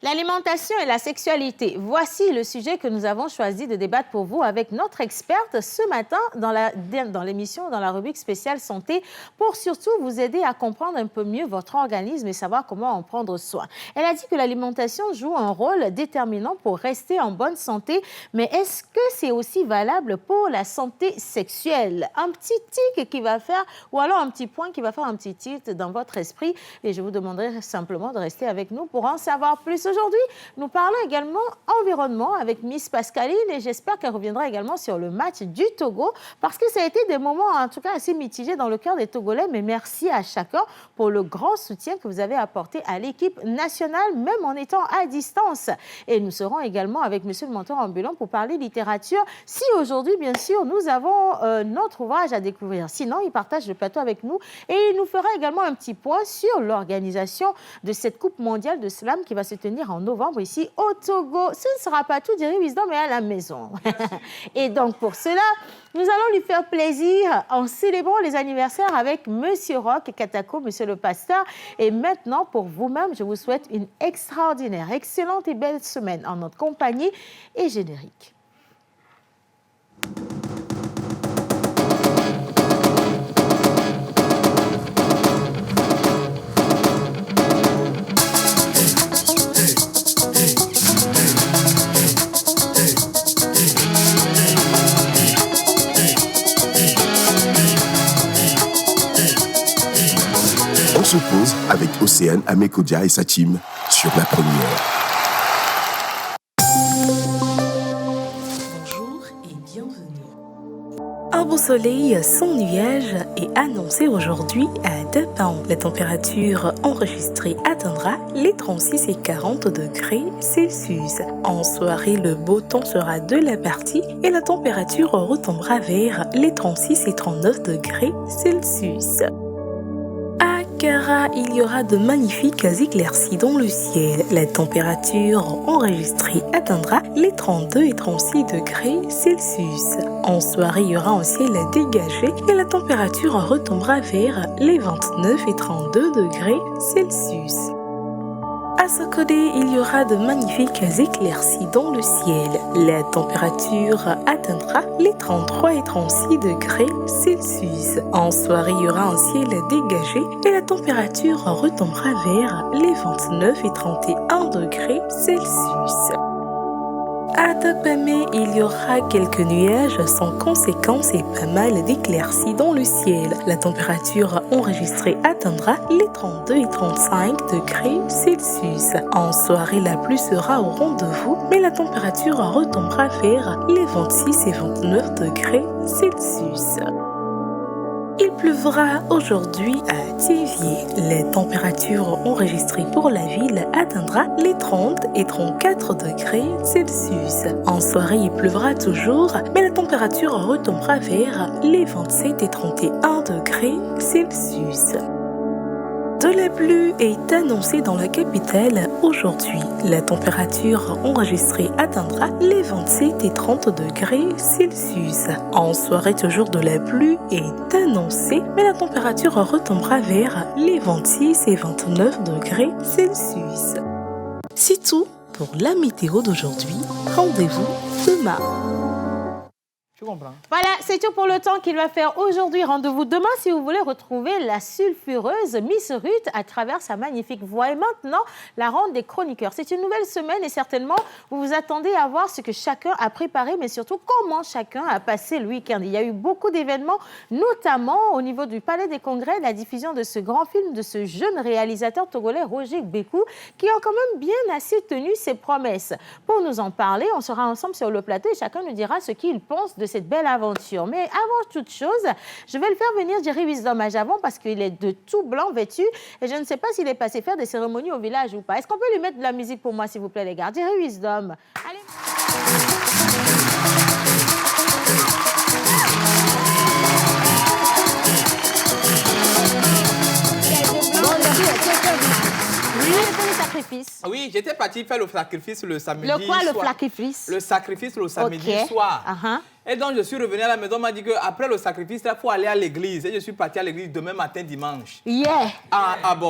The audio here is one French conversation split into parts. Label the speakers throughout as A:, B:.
A: L'alimentation et la sexualité. Voici le sujet que nous avons choisi de débattre pour vous avec notre experte ce matin dans l'émission, dans la rubrique spéciale santé, pour surtout vous aider à comprendre un peu mieux votre organisme et savoir comment en prendre soin. Elle a dit que l'alimentation joue un rôle déterminant pour rester en bonne santé, mais est-ce que c'est aussi valable pour la santé sexuelle? Un petit tic qui va faire, ou alors un petit point qui va faire un petit tilt dans votre esprit, et je vous demanderai simplement de rester avec nous pour en savoir plus. Aujourd'hui, nous parlons également environnement avec Miss Pascaline et j'espère qu'elle reviendra également sur le match du Togo parce que ça a été des moments en tout cas assez mitigés dans le cœur des Togolais, mais merci à chacun pour le grand soutien que vous avez apporté à l'équipe nationale, même en étant à distance. Et nous serons également avec Monsieur le mentor ambulant pour parler littérature. Si aujourd'hui, bien sûr, nous avons notre ouvrage à découvrir. Sinon, il partage le plateau avec nous et il nous fera également un petit point sur l'organisation de cette Coupe mondiale de slam qui va se tenir en novembre ici au Togo. Ce ne sera pas tout, Jerry Wisdom est à la maison. Et donc pour cela, nous allons lui faire plaisir en célébrant les anniversaires avec Monsieur Rock et Katako, Monsieur le Pasteur. Et maintenant, pour vous-même, je vous souhaite une extraordinaire, excellente et belle semaine en notre compagnie et générique.
B: On se pose avec Océane Amekodia et sa team sur La Première.
C: Bonjour et bienvenue. Un beau soleil sans nuages est annoncé aujourd'hui à Dapan. La température enregistrée atteindra les 36 et 40 degrés Celsius. En soirée, le beau temps sera de la partie et la température retombera vers les 36 et 39 degrés Celsius. Kara, il y aura de magnifiques éclaircies dans le ciel. La température enregistrée atteindra les 32 et 36 degrés Celsius. En soirée, il y aura un ciel dégagé et la température retombera vers les 29 et 32 degrés Celsius. À Sokode, il y aura de magnifiques éclaircies dans le ciel. La température atteindra les 33 et 36 degrés Celsius. En soirée, il y aura un ciel dégagé et la température retombera vers les 29 et 31 degrés Celsius. À Tokpamé, il y aura quelques nuages sans conséquence et pas mal d'éclaircies dans le ciel. La température enregistrée atteindra les 32 et 35 degrés Celsius. En soirée, la pluie sera au rendez-vous, mais la température retombera vers les 26 et 29 degrés Celsius. Il pleuvra aujourd'hui à Thiviers. La température enregistrée pour la ville atteindra les 30 et 34 degrés Celsius. En soirée, il pleuvra toujours, mais la température retombera vers les 27 et 31 degrés Celsius. De la pluie est annoncée dans la capitale aujourd'hui. La température enregistrée atteindra les 27 et 30 degrés Celsius. En soirée, toujours de la pluie est annoncée, mais la température retombera vers les 26 et 29 degrés Celsius. C'est tout pour la météo d'aujourd'hui. Rendez-vous demain.
A: Je comprends. Voilà, c'est tout pour le temps qu'il va faire aujourd'hui. Rendez-vous demain si vous voulez retrouver la sulfureuse Miss Ruth à travers sa magnifique voix. Et maintenant, la ronde des chroniqueurs. C'est une nouvelle semaine et certainement, vous vous attendez à voir ce que chacun a préparé, mais surtout comment chacun a passé le week-end. Il y a eu beaucoup d'événements, notamment au niveau du Palais des Congrès, la diffusion de ce grand film de ce jeune réalisateur togolais, Roger Bekou, qui a quand même bien assez tenu ses promesses. Pour nous en parler, on sera ensemble sur le plateau et chacun nous dira ce qu'il pense de cette belle aventure. Mais avant toute chose, je vais le faire venir Jerry Wisdom à Javon parce qu'il est de tout blanc vêtu et je ne sais pas s'il est passé faire des cérémonies au village ou pas. Est-ce qu'on peut lui mettre de la musique pour moi, s'il vous plaît, les gars? Jerry Wisdom. Allez. Oui, c'est le sacrifice.
D: Oui, j'étais parti faire le sacrifice le samedi soir.
A: Le quoi, le sacrifice?
D: Le sacrifice le samedi soir. Et donc, je suis revenu à la maison, on m'a dit qu'après le sacrifice, il faut aller à l'église. Et je suis parti à l'église demain matin, dimanche.
A: Yeah!
D: Ah bon?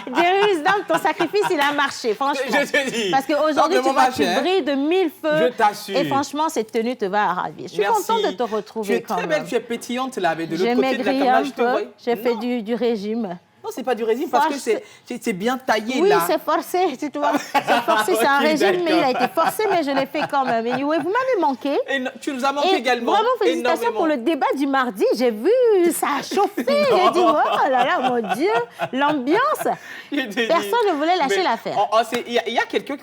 A: Darius, donc ton sacrifice, il a marché, franchement.
D: Je te dis.
A: Parce qu'aujourd'hui, tu brilles de 1000 feux.
D: Je t'assure.
A: Et franchement, cette tenue te va ravir. Je suis contente de te retrouver quand même.
D: Tu es très belle, tu es pétillante là, avec de l'autre
A: J'ai
D: côté de la
A: maigri
D: caméra,
A: un
D: je te
A: peu.
D: vois.
A: J'ai fait du régime.
D: Non, c'est pas du régime parce que c'est bien taillé
A: oui,
D: là.
A: Oui, c'est forcé, tu vois. C'est forcé, c'est un régime, mais il a été forcé, mais je l'ai fait quand même. Et oui, vous m'avez manqué.
D: Et tu nous as manqué également.
A: Vraiment, félicitations pour le débat du mardi. J'ai vu, ça a chauffé. J'ai dit, oh là là, mon Dieu, l'ambiance. Personne ne voulait lâcher l'affaire.
D: Il y a quelqu'un,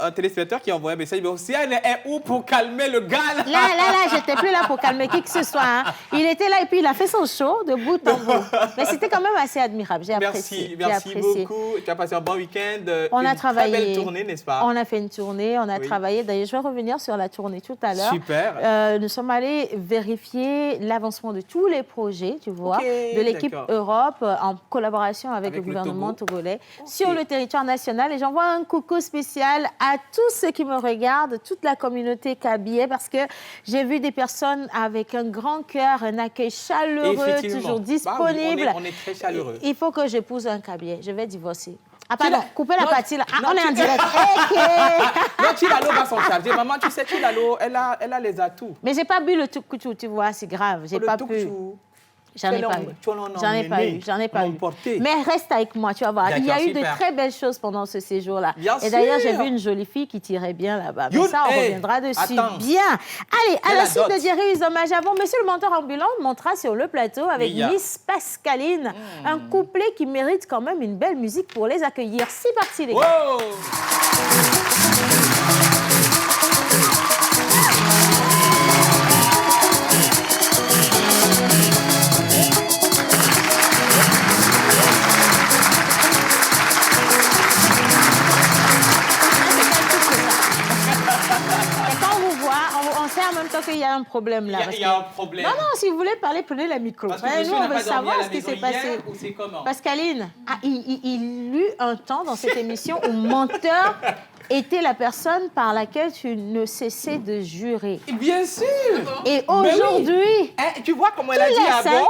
D: un téléspectateur qui a envoyé un message. Mais Océane est où pour calmer le gars là?
A: Là, j'étais plus là pour calmer qui que ce soit. Hein. Il était là et puis il a fait son show de bout en bout. Mais c'était quand même assez admirable. J'ai apprécié.
D: Merci beaucoup. Tu as passé un bon week-end.
A: On a travaillé.
D: Très belle tournée, n'est-ce pas?
A: On a fait une tournée, on a travaillé. D'ailleurs, je vais revenir sur la tournée tout à l'heure.
D: Super.
A: Nous sommes allés vérifier l'avancement de tous les projets, tu vois, de l'équipe Europe en collaboration avec le gouvernement togolais sur le territoire national. Et j'envoie un coucou spécial à tous ceux qui me regardent, toute la communauté kabylie, parce que j'ai vu des personnes avec un grand cœur, un accueil chaleureux, toujours disponible.
D: Bah oui, on est très chaleureux.
A: Il faut que j'épouse un Kabylie. Je vais divorcer. Ah, pardon, couper la partie là. Ah, on est en direct.
D: Non, Chilalo va s'en charger. Maman, tu sais, Chilalo, elle a les atouts.
A: Mais j'ai pas bu le tukutu, tu vois, c'est grave. J'ai pas pu. J'en ai pas eu. J'en ai pas eu. Mais reste avec moi, tu vas voir. Il y a eu de très belles choses pendant ce séjour-là. Et d'ailleurs, j'ai vu une jolie fille qui tirait bien là-bas. Mais ça, on reviendra dessus. Bien. Allez, à la suite de Darius Hommage avant, Monsieur le menteur ambulant montera sur le plateau avec Miss Pascaline un couplet qui mérite quand même une belle musique pour les accueillir. C'est parti, les gars. En même temps qu'il y a un problème là.
D: Il y a un problème.
A: Non, si vous voulez parler, prenez la micro. Nous, on veut savoir ce qui s'est passé. Pascaline, il eut un temps dans cette émission où menteur était la personne par laquelle tu ne cessais de jurer.
D: Bien sûr.
A: Et aujourd'hui...
D: Tu vois comment elle a dit avant?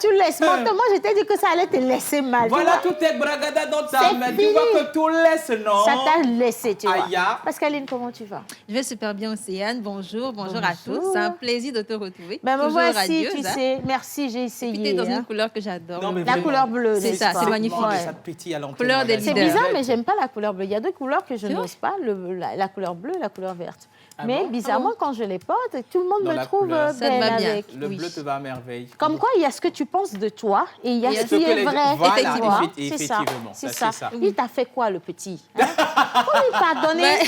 A: Tu laisses. Moi, je t'ai dit que ça allait te laisser mal.
D: Voilà, tout est bragada dans ta main. Tu vois que tout laisse, non?
A: Ça t'a laissé, tu vois.
D: Aya.
A: Pascaline, comment tu vas?
E: Je vais super bien, Océane. Bonjour à tous. C'est un plaisir de te retrouver.
A: Ben, me voici, tu sais. Merci, j'ai essayé.
E: Tu es dans une couleur que j'adore.
A: La couleur bleue,
E: c'est ça, c'est magnifique.
D: Ça pétille à l'antenne.
E: Couleur des leaders.
A: C'est bizarre, mais j'aime pas la couleur bleue. Il y a deux couleurs que je n'ose pas, la couleur bleue et la couleur verte. Mais bizarrement, quand je les porte, tout le monde me trouve belle avec.
D: Le bleu te va à merveille.
A: Comme quoi, il y a ce que tu penses de toi et il y a ce qui est vrai.
D: Voilà,
A: effectivement. C'est ça. Il t'a fait quoi, le petit? Faut lui pardonner.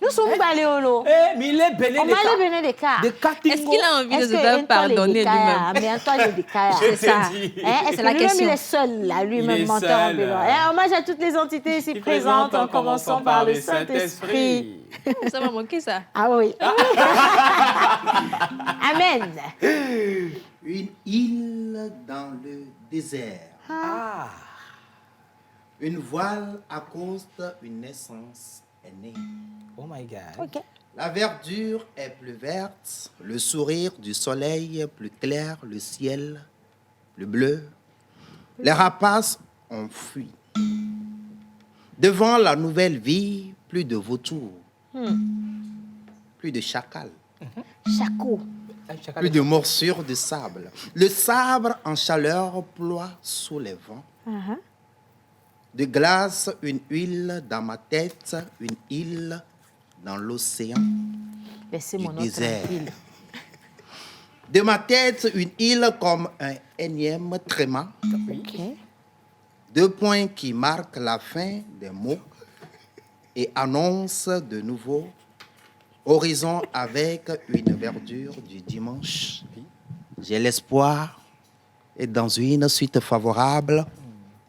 A: Nous sommes allés au lot.
D: Mais il est béné
A: des cas. On m'a des cas.
E: Est-ce qu'il a envie de se faire pardonner lui-même?
A: Mais Antoine, il est des cas.
D: C'est ça.
A: Est-ce que lui-même, il est seul, là, lui-même, menteur ambulant? Hommage à toutes les entités ici présentes, en commençant par le Saint-Esprit.
E: Ça m'a manqué, ça.
A: Ah oui. Amen.
F: Une île dans le désert. Une voile accoste une naissance est née.
D: Oh my God.
A: Okay.
F: La verdure est plus verte, le sourire du soleil plus clair, le ciel plus bleu. Les rapaces ont fui. Devant la nouvelle vie, plus de vautours, plus de chacals.
A: Chaco.
F: Plus de morsures de sable. Le sabre en chaleur ploie sous les vents. De glace, une huile dans ma tête, une île dans l'océan du désert. De ma tête, une île comme un énième tréma. Deux points qui marquent la fin des mots et annoncent de nouveaux horizons avec une verdure du dimanche. J'ai l'espoir et dans une suite favorable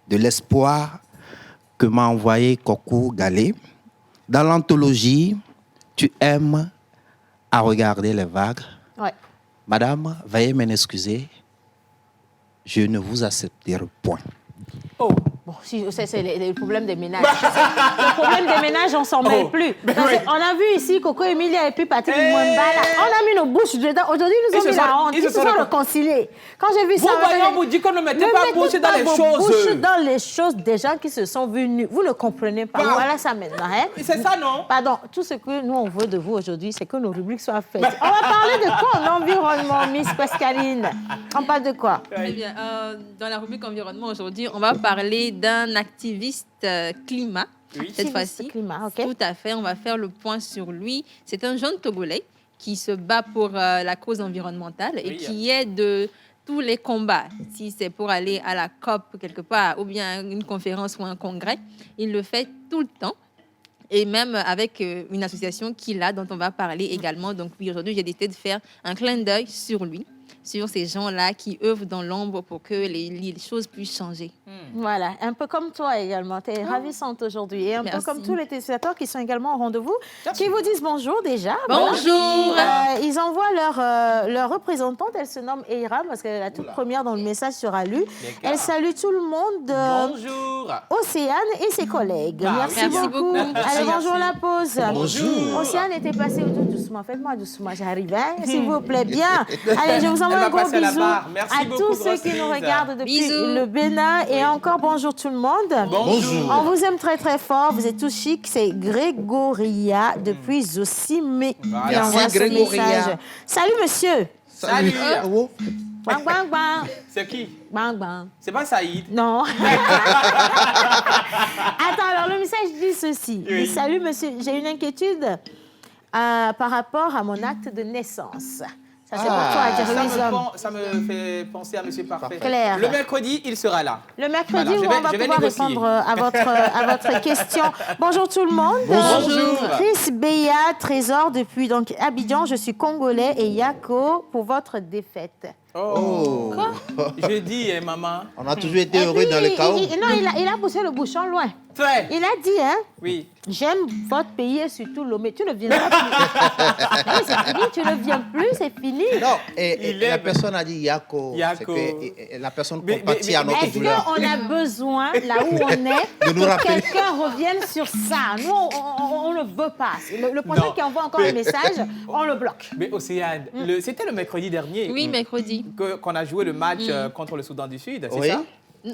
F: de l'espoir que m'a envoyé Coco Galé. Dans l'anthologie, tu aimes à regarder les vagues.
A: Ouais.
F: Madame, veuillez m'en excuser. Je ne vous accepterai point.
D: Oh,
A: Bon, si, c'est le problème des ménages. Le problème des ménages, on s'en mêle plus. On a vu ici Coco Emilia et puis Patrick Mwembala. On a mis nos bouches dedans. Aujourd'hui, ils nous ont mis la honte. Ils se sont réconciliés. Quand j'ai vu ça...
D: On vous dit qu'on ne mettait pas bouche dans les choses.
A: Bouche dans les choses des gens qui se sont vus nus. Vous ne comprenez pas. Voilà ça maintenant. Hein?
D: C'est ça, non?
A: Pardon. Tout ce que nous, on veut de vous aujourd'hui, c'est que nos rubriques soient faites. On va parler de quoi en environnement, Miss Pascaline? On parle de quoi?
E: Eh bien, dans la rubrique environnement, aujourd'hui, on va parler d'un activiste climat.
A: Oui.
E: Cette fois-ci.
A: Climat, ok.
E: Tout à fait, on va faire le point sur lui. C'est un jeune Togolais qui se bat pour la cause environnementale et qui est de tous les combats. Si c'est pour aller à la COP quelque part ou bien une conférence ou un congrès, il le fait tout le temps. Et même avec une association qu'il a, dont on va parler également. Donc oui, aujourd'hui, j'ai décidé de faire un clin d'œil sur lui, sur ces gens-là qui œuvrent dans l'ombre pour que les choses puissent changer.
A: Voilà, un peu comme toi également. Tu es ravissante aujourd'hui. Et un peu comme tous les téléspectateurs qui sont également au rendez-vous, qui vous disent bonjour déjà.
E: Bonjour.
A: Ils envoient leur représentante. Elle se nomme Eira parce qu'elle est la toute première dont le message sera lu. Elle salue tout le monde.
D: Bonjour.
A: Océane et ses collègues. Merci beaucoup.
E: Merci.
A: Allez, bonjour la pause.
F: Bonjour.
A: Océane était passée doucement. Faites-moi doucement, j'arrive. Hein? S'il vous plaît, bien. Allez, je vous envoie un gros bisou à tous ceux qui nous regardent depuis le Bénin. Et encore bonjour tout le monde.
D: Bonjour.
A: On vous aime très très fort. Vous êtes tous chics. C'est Grégoria depuis Zosimé.
F: Merci Grégoria.
A: Salut monsieur.
D: Salut.
A: Bang bang bang.
D: C'est qui?
A: Bang bang.
D: C'est pas Saïd?
A: Non. Attends, alors le message dit ceci.
D: Oui.
A: Salut monsieur, j'ai une inquiétude par rapport à mon acte de naissance. Ça, c'est pour toi, Jérusalem.
D: Ça me fait penser à Monsieur Parfait.
A: Claire.
D: Le mercredi, il sera là.
A: Le mercredi,
D: Voilà,
A: où on va pouvoir
D: négocier.
A: répondre à votre question. Bonjour tout le monde.
D: Bonjour.
A: Chris Béa, Trésor depuis donc, Abidjan. Je suis congolais et Yako pour votre défaite.
D: Oh. Je dis, maman.
F: On a toujours été heureux dans le chaos.
A: Il a poussé le bouchon loin.
D: Très.
A: Il a dit, hein?
D: Oui.
A: J'aime votre pays et surtout Lomé. Tu ne viendras plus. Oui, c'est fini, tu ne viens plus, c'est fini.
F: Non, et la personne a dit Yako.
D: Yako.
F: C'est que la personne compatit à notre douleur.
A: Est-ce qu'on a besoin, là où on est,
F: De nous
A: que
F: rappeler.
A: quelqu'un revienne sur ça? Nous, on ne veut pas. Le prochain qui envoie encore un message, on le bloque.
D: Mais Océane, c'était le mercredi dernier.
E: Oui, mercredi.
D: Qu'on a joué le match contre le Soudan du Sud, c'est
F: Oui.
D: ça?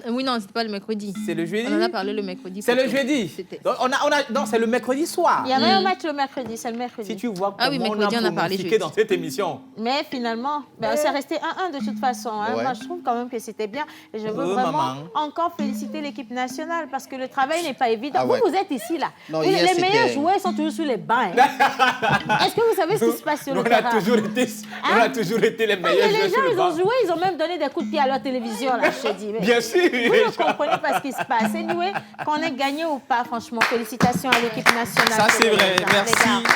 E: Oui, non, c'était pas le mercredi.
D: C'est le jeudi?
E: On en a parlé le mercredi.
D: C'est le jeudi?
E: C'était.
D: Non, c'est le mercredi soir.
A: Il y avait un match le mercredi, c'est le mercredi.
D: Si tu vois
E: Ah oui,
D: comment
E: mercredi, on a parlé
D: pronostiqué
E: jeudi.
D: dans cette émission.
A: Mais finalement, c'est resté 1-1 de toute façon. Hein.
F: Ouais.
A: Moi, je trouve quand même que c'était bien. Et je veux
D: Maman.
A: vraiment encore féliciter l'équipe nationale parce que le travail n'est pas évident.
F: Ah ouais.
A: Vous êtes ici, là.
F: Non,
A: les
F: hier,
A: meilleurs
F: c'était-
A: joueurs sont toujours sur les bancs. Hein. Est-ce que vous savez ce qui se passe sur le
D: On a
A: terrain?
D: toujours été les
A: Mais
D: meilleurs
A: les
D: joueurs
A: gens,
D: sur le
A: ils ont
D: banc.
A: joué, ils ont même donné des coups de pied à leur télévision, là, je te dis. Mais
D: Bien sûr.
A: vous ne comprenez pas ce qui se passe. Anyway, qu'on ait gagné ou pas, franchement, félicitations à l'équipe nationale.
D: Ça, c'est vrai.
A: Les
D: Merci.
A: gars.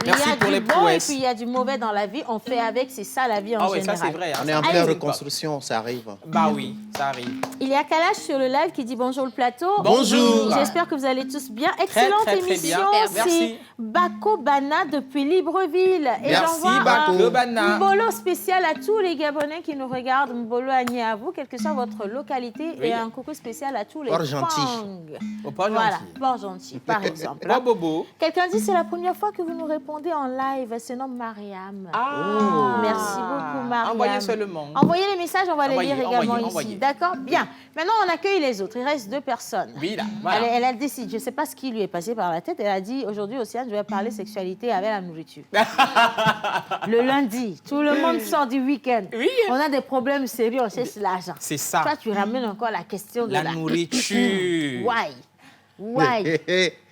D: Merci
A: Il y a
D: pour
A: du
D: les
A: bon
D: prouesses.
A: et puis il y a du mauvais dans la vie. On fait avec, c'est ça la vie en
D: Ah oui,
A: général.
D: ça c'est vrai. hein.
F: On est en
A: Allez.
F: pleine reconstruction, ça arrive.
D: Bah oui, ça arrive.
A: Il y a Kalash sur le live qui dit bonjour le plateau.
D: Bonjour.
A: J'espère que vous allez tous bien. Excellente
D: très, très
A: émission.
D: bien.
A: C'est
D: Merci.
A: Bako Bana depuis Libreville. Et
D: Merci,
A: j'envoie
D: Bako
A: un
D: Bana.
A: Mbolo spécial à tous les Gabonais qui nous regardent. Mbolo Agné à vous, quelle que soit votre localité.
D: Oui.
A: Et un coucou spécial à tous les
F: Port-Gentil.
A: Fang.
D: Oh, pas
A: Voilà,
D: gentil.
A: Port-Gentil, par exemple.
D: Pas bobo.
A: Quelqu'un dit c'est la première fois que vous nous répondez en live. Elle se nomme Mariam.
D: Ah.
A: Merci beaucoup, Mariam.
D: Envoyez seulement.
A: Envoyez les messages, on va les lire également ici.
D: envoyez.
A: D'accord? Bien. Maintenant, on accueille les autres. Il reste 2 personnes.
D: Oui, là, voilà.
A: Elle a décidé, je ne sais pas ce qui lui est passé par la tête. Elle a dit, aujourd'hui, Océane, je vais parler sexualité avec la nourriture. Le lundi, tout le monde sort du week-end.
D: Oui.
A: On a des problèmes sérieux, on cherche l'argent.
D: C'est ça.
A: Toi, tu ramènes encore la question de
D: La nourriture.
A: Why? Why?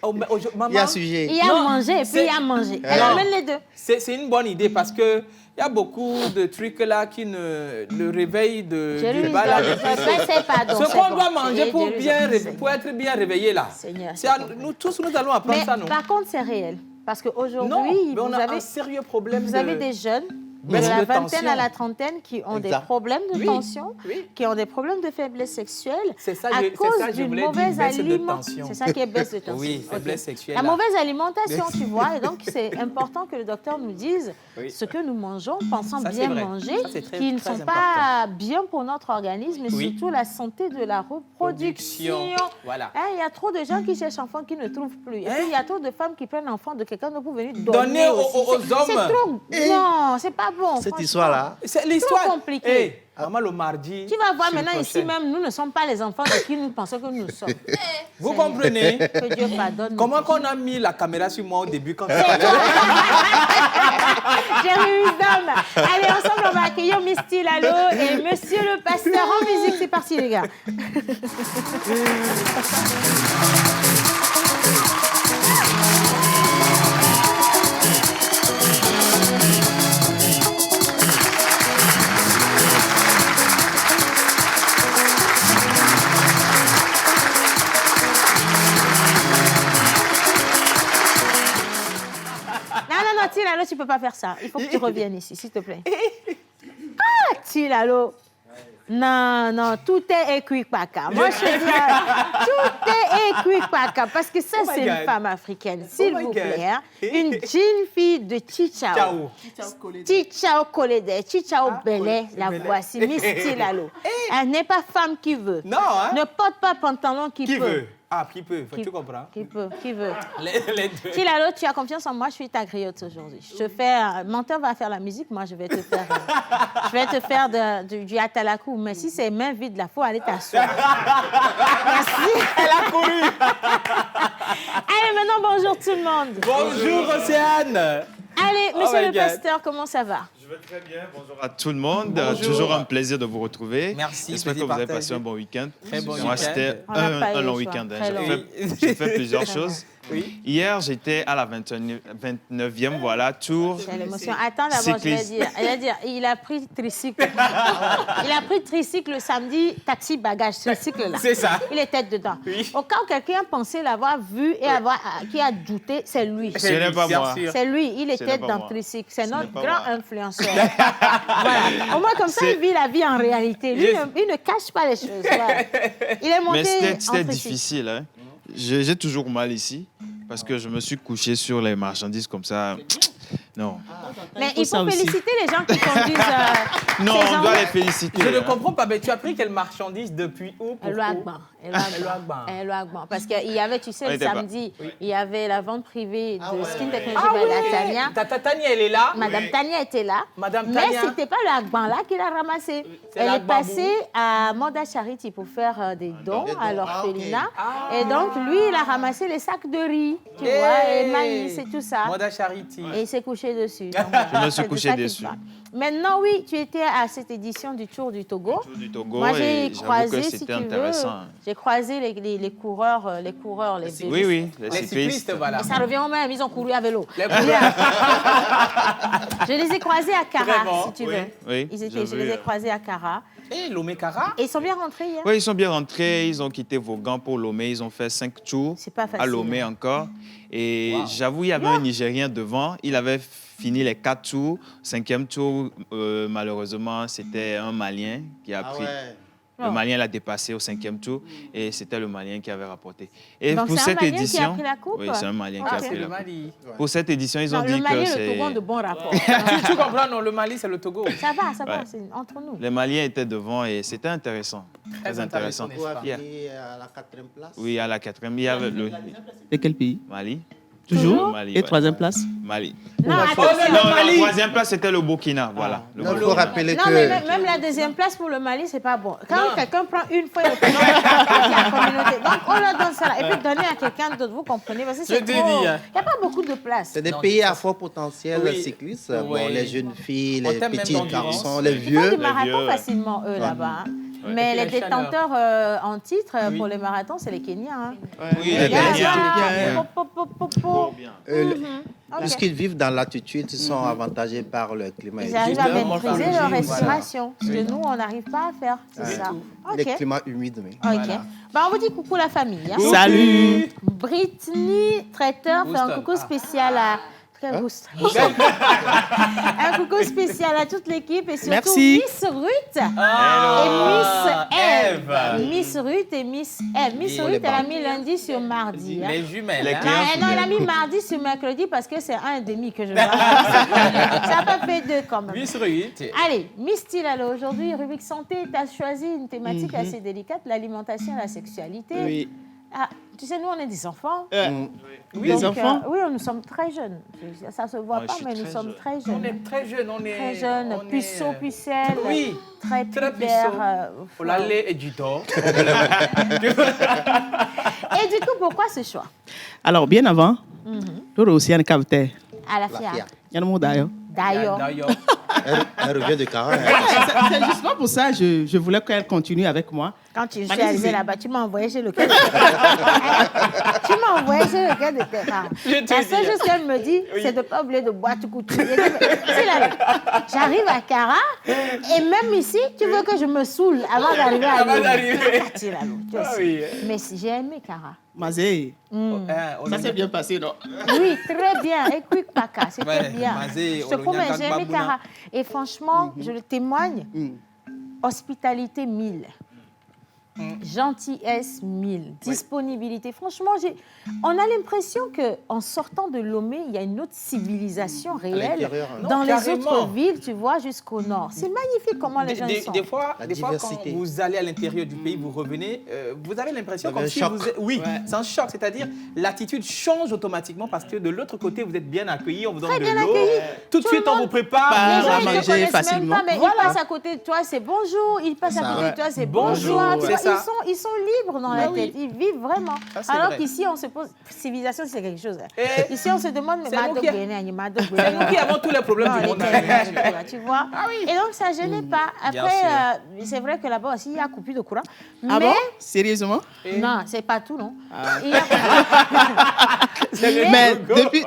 D: Oh, mais maman,
F: Il y a sujet.
A: Il y a
D: Non,
A: manger et puis
D: c'est-
A: il y a manger. Elle
D: Non.
A: amène les deux.
D: c'est une bonne idée parce que il y a beaucoup de trucs là qui le réveillent du bas là. Ce qu'on doit manger pour être bien réveillé là.
A: Seigneur,
D: C'est
A: c'est
D: à nous tous, nous allons apprendre
A: Mais
D: ça, non?
A: par contre, c'est réel. Parce
D: Non,
A: qu'aujourd'hui,
D: mais on
A: vous
D: a un
A: avez,
D: sérieux problème
A: vous avez des jeunes de la vingtaine à la trentaine qui ont des problèmes de tension, qui ont des problèmes de faiblesse sexuelle à cause d'une mauvaise alimentation. C'est ça qui est baisse de tension.
D: Oui, faiblesse sexuelle.
A: La mauvaise alimentation, tu vois. Et donc, c'est important que le docteur nous dise ce que nous mangeons, pensant bien manger, qui ne sont pas bien pour notre organisme, et surtout la santé de la reproduction.
D: Voilà.
A: Il y a trop de gens qui cherchent enfants qui ne trouvent plus. Et puis, il y a trop de femmes qui prennent enfant de quelqu'un d'autre pour venir
D: donner aux hommes.
A: C'est trop... Non, c'est pas bon.
F: Cette histoire-là.
D: C'est l'histoire.
A: Trop compliqué.
D: Maman, le mardi.
A: Tu vas voir maintenant ici même, nous ne sommes pas les enfants de qui nous pensons que nous sommes.
D: Vous comprenez?
A: Que Dieu pardonne.
D: Comment qu'on a mis la caméra sur moi au début quand
A: Jérémy Wisdom. Allez, ensemble, on va accueillir Miss Tilalo et Monsieur le Pasteur en musique. C'est parti, les gars. Non, Tilalo, tu ne peux pas faire ça. Il faut que tu reviennes ici, s'il te plaît. Ah, Tilalo. Non, tout est équipaca. Moi, je dis, tout est équipaca. Parce que ça, c'est une femme africaine, s'il vous plaît. Hein. Une jeune fille de Chichao. Chichao Kolédé, Chichao Belé, la voici, Miss Tilalo. Elle n'est pas femme qui veut.
D: Non, hein?
A: Ne porte pas pantalon qui peut.
D: Veut? Ah, qui peut, tu comprends?
A: Qui veut.
D: Les deux.
A: Tilalo, tu as confiance en moi, je suis ta griotte aujourd'hui. Je te fais... Menteur va faire la musique, moi je vais te faire, du atalakou. Mais si c'est main vide, là, il faut aller t'asseoir. Merci.
D: Elle a couru.
A: Allez, maintenant, bonjour tout le monde.
D: Bonjour, Océane.
A: Allez, monsieur le pasteur, comment ça va?
G: Je vais très bien. Bonjour à tout le monde. Toujours un plaisir de vous retrouver.
D: Merci.
G: J'espère que vous avez passé un bon week-end.
D: Très bon
G: Moi, c'était un long week-end. J'ai fait plusieurs choses.
D: Oui.
G: Hier, j'étais à la 29e tour.
A: C'est l'émotion. Attends, d'abord, je vais dire. Il a pris tricycle. Il a pris tricycle le samedi, taxi, bagage, tricycle là.
D: C'est ça.
A: Il était dedans.
D: Oui.
A: Au cas où quelqu'un pensait l'avoir vu et qui a douté, c'est lui.
G: Ce n'est pas moi.
A: C'est lui, il était dans le tricycle. C'est notre grand influenceur. Voilà. Au moins, comme ça, il vit la vie en réalité. Lui, il ne cache pas les choses. Voilà. Il est monté.
G: Mais c'était difficile. Hein. J'ai toujours mal ici parce que je me suis couché sur les marchandises comme ça. Non.
A: Mais il faut féliciter les gens qui conduisent.
G: Non, on doit les féliciter.
D: Je ne comprends pas, mais tu as pris quelle marchandise depuis où?
A: Eloagban. Parce qu'il y avait, tu sais, le samedi, il y avait la vente privée de Skin Technology by la Tania.
D: Tata Tania, elle est là.
A: Madame Tania était là. Mais ce n'était pas le Agban là qu'il a ramassé. Elle est passée à Moda Charity pour faire des dons à l'orphelinat. Et donc, lui, il a ramassé les sacs de riz, tu vois, et maïs et tout ça.
D: Moda Charity.
A: Et il s'est couché dessus. Donc,
G: je me suis couché dessus.
A: Maintenant, oui, tu étais à cette édition du Tour du Togo.
G: Moi, j'ai croisé, si tu veux,
A: j'ai croisé les coureurs, les vélistes.
G: Oui,
D: les cyclistes, voilà.
A: Et ça revient au même, ils ont couru à vélo. Je les ai croisés à Cara, si tu veux.
G: Oui,
A: je les ai croisés à Cara.
D: Et Lomé-Cara?
A: Et ils sont bien rentrés hier?
G: Oui, ils sont bien rentrés. Ils ont quitté Vaughan pour Lomé. Ils ont fait 5 tours.
A: C'est pas facile.
G: À Lomé encore. Et j'avoue, il y avait un Nigérien devant. Il avait fini les 4 tours. 5e tour, malheureusement, c'était un Malien qui a pris. Le Malien l'a dépassé au 5e tour et c'était le Malien qui avait rapporté. Et
A: donc
G: pour cette édition,
A: qui a pris la coupe?
G: Oui, c'est un Malien qui a pris la coupe.
D: Ouais.
G: Pour cette édition, ils ont dit que c'est...
A: Le Mali et le Togo ont de bons rapports.
D: Tu comprends, non, le Mali, c'est le Togo.
A: Ça va, c'est entre nous.
G: Les Maliens étaient devant et c'était intéressant. Très intéressant.
F: Vous avez à la 4e place?
G: Oui, à la 4e. Il y avait le...
H: Et quel pays?
G: Mali.
H: Toujours
G: Mali,
H: et 3e place?
G: Mali.
A: Non,
G: la 3e place, c'était le Burkina. Voilà.
F: Il faut rappeler que...
A: mais même la 2e place pour le Mali, c'est pas bon. Quand quelqu'un prend une fois, il la communauté. Donc, on leur donne ça là. Et puis, donner à quelqu'un d'autre, vous comprenez? Parce que c'est trop... Il n'y a pas beaucoup de place.
F: C'est des pays à fort potentiel cyclistes. Bon, les jeunes filles, les petits garçons, les vieux.
A: Ils font du marathon facilement, eux, là-bas. Mais les détenteurs en titre pour les marathons, c'est les Kenyans.
G: Oui, les Kenyans.
F: Puisqu'ils vivent dans l'altitude, ils sont avantagés par le climat.
A: Ils arrivent à maîtriser leur respiration. Ce que nous, on n'arrive pas à faire. C'est ça.
F: Les climats humides.
A: OK. On vous dit coucou la famille.
H: Salut!
A: Brittany Traiteur fait un coucou spécial à quel goût strange. Un coucou spécial à toute l'équipe et surtout Miss Ruth et Miss Eve. Miss Ruth et Miss Eve. Miss Ruth, elle a mis lundi sur mardi.
D: Les jumelles.
A: Non, elle a mis mardi sur mercredi parce que c'est 1,5 que je vois. Ça n'a pas fait 2 quand même.
D: Miss Ruth.
A: Allez, Miss Tilalo, aujourd'hui, rubrique santé, tu as choisi une thématique assez délicate, l'alimentation et la sexualité.
H: Oui.
A: Ah, tu sais, nous, on est des enfants.
H: Oui, des enfants.
A: Oui, nous sommes très jeunes. Ça ne se voit pas, mais nous sommes très jeunes.
D: On est très jeunes.
A: Très jeunes, puceaux, pucelles.
D: Oui.
A: Très pubères.
D: Pour l'aller et du dos.
A: Et du coup, pourquoi ce choix?
H: Alors, bien avant, nous aussi, on est capté.
A: À la FIA.
H: Il y a le mot d'ailleurs.
A: D'ailleurs.
F: Elle revient de Cara.
H: C'est justement pour ça que je voulais qu'elle continue avec moi.
A: Quand je suis arrivée là-bas, tu m'as envoyé chez lequel de tes parents. Tu m'as envoyé chez lequel de tes parents. La seule chose qu'elle me dit, c'est de ne pas oublier de boire tout coup. J'arrive à Cara, et même ici, tu veux que je me saoule avant d'arriver à Lyon. Mais si j'ai aimé Cara.
H: Mazé, ça s'est bien passé, non?
A: Oui, très bien. Et quick paka, c'était bien. Je te promets, j'ai aimé Cara. Et franchement, je le témoigne, hospitalité 1000. Gentillesse 1000, disponibilité. Franchement, on a l'impression qu'en sortant de Lomé, il y a une autre civilisation réelle dans les autres villes, tu vois, jusqu'au nord. C'est magnifique comment les gens sont.
D: Des fois, quand vous allez à l'intérieur du pays, vous revenez, vous avez l'impression comme si vous êtes... Oui, c'est un choc, c'est-à-dire l'attitude change automatiquement parce que de l'autre côté, vous êtes bien accueillis, on vous donne de l'eau. Tout de suite, on vous prépare.
A: Les gens, ils ne connaissent facilement. Même pas, mais ils passent à côté de toi, c'est bonjour. Ils passent à côté de toi, c'est bonjour. Ils sont libres dans la tête, ils vivent vraiment. Alors qu'ici, on se pose, civilisation, c'est quelque chose. Ici, on se demande, mais
D: c'est nous qui avons tous les problèmes du monde.
A: Tu vois. Et donc, ça ne gênait pas. Après, c'est vrai que là-bas aussi, il y a coupure de courant.
H: Ah bon? Sérieusement?
A: Non, ce n'est pas tout, non.
H: Mais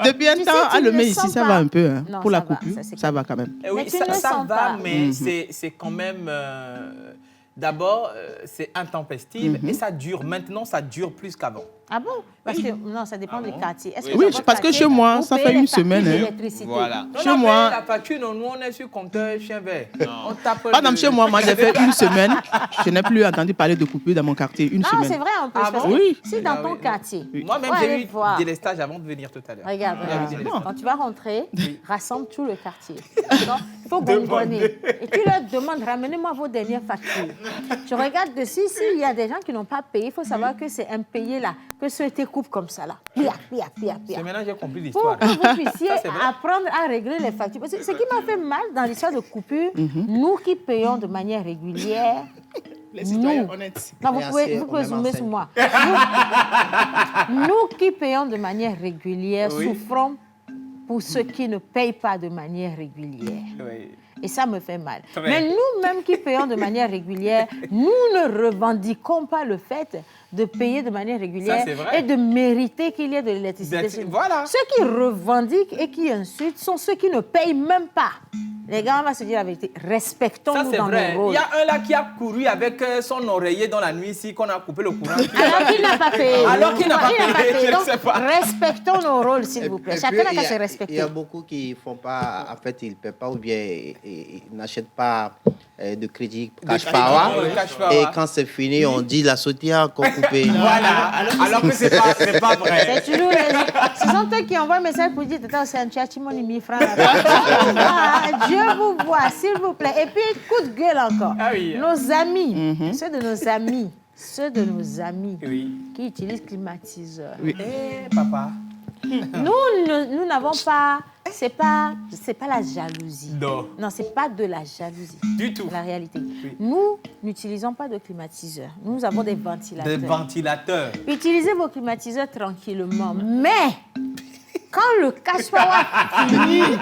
H: depuis un temps, à Lomé ici, ça va un peu. Pour la coupure, ça va quand même.
D: Oui, ça va, mais c'est quand même... D'abord, c'est intempestif et ça dure. Maintenant, ça dure plus qu'avant.
A: Ah bon? Parce que non, ça dépend du quartier.
H: Oui, parce que chez moi, ça fait une semaine.
D: Voilà. Chez moi, la facture, nous, on est sur compteur chien vert. On tape.
H: Ah non, chez moi, j'ai fait une semaine. Je n'ai plus entendu parler de coupure dans mon quartier. Une semaine.
A: Non, c'est vrai en plus.
H: Oui.
A: Si dans ton quartier.
D: Moi-même, j'ai eu des délestages avant de venir tout à l'heure.
A: Regarde, quand tu vas rentrer, rassemble tout le quartier. Il faut bonbonner. Et tu leur demandes, ramenez-moi vos dernières factures. Tu regardes dessus, s'il y a des gens qui n'ont pas payé, il faut savoir que c'est impayé là, que ceux qui coupent comme ça là. Pia.
D: C'est maintenant que j'ai compris l'histoire.
A: Pour que vous puissiez apprendre à régler les factures. Parce que ce qui m'a fait mal dans l'histoire de coupure, nous qui payons de manière régulière,
H: les citoyens honnêtes.
A: Non, vous pouvez zoomer sur moi. Nous qui payons de manière régulière, souffrons pour ceux qui ne payent pas de manière régulière.
D: Oui.
A: Et ça me fait mal. Mais nous-mêmes qui payons de manière régulière, nous ne revendiquons pas le fait de payer de manière régulière et de mériter qu'il y ait de l'électricité.
D: Voilà.
A: Ceux qui revendiquent et qui insultent sont ceux qui ne payent même pas. Les gars, on va se dire la vérité. Respectons-nous dans nos rôles.
D: Il y a un là qui a couru avec son oreiller dans la nuit ici, qu'on a coupé le courant.
A: Alors qu'il n'a pas payé.
D: Alors qu'il n'a pas payé, je ne sais pas.
A: Respectons nos rôles, s'il vous plaît. Chacun n'a qu'à se respecter.
F: Il y a beaucoup qui ne font pas, en fait, ils ne paient pas ou bien ils n'achètent pas de crédit cash power. Et quand c'est fini, on dit la sautia encore coupée.
D: Voilà. Alors que ce n'est pas vrai.
A: C'est toujours ce sont eux qui envoient un message pour dire c'est un tchatchimoni 1000 francs. Dieu vous voit, s'il vous plaît. Et puis, coup de gueule encore. Nos amis, ceux de nos amis qui utilisent climatiseur.
D: Papa.
A: Nous n'avons pas... C'est pas la jalousie.
D: Non,
A: c'est pas de la jalousie.
D: Du tout.
A: La réalité. Nous n'utilisons pas de climatiseur. Nous avons des ventilateurs.
D: Des ventilateurs.
A: Utilisez vos climatiseurs tranquillement. Mais quand le casse-power finit,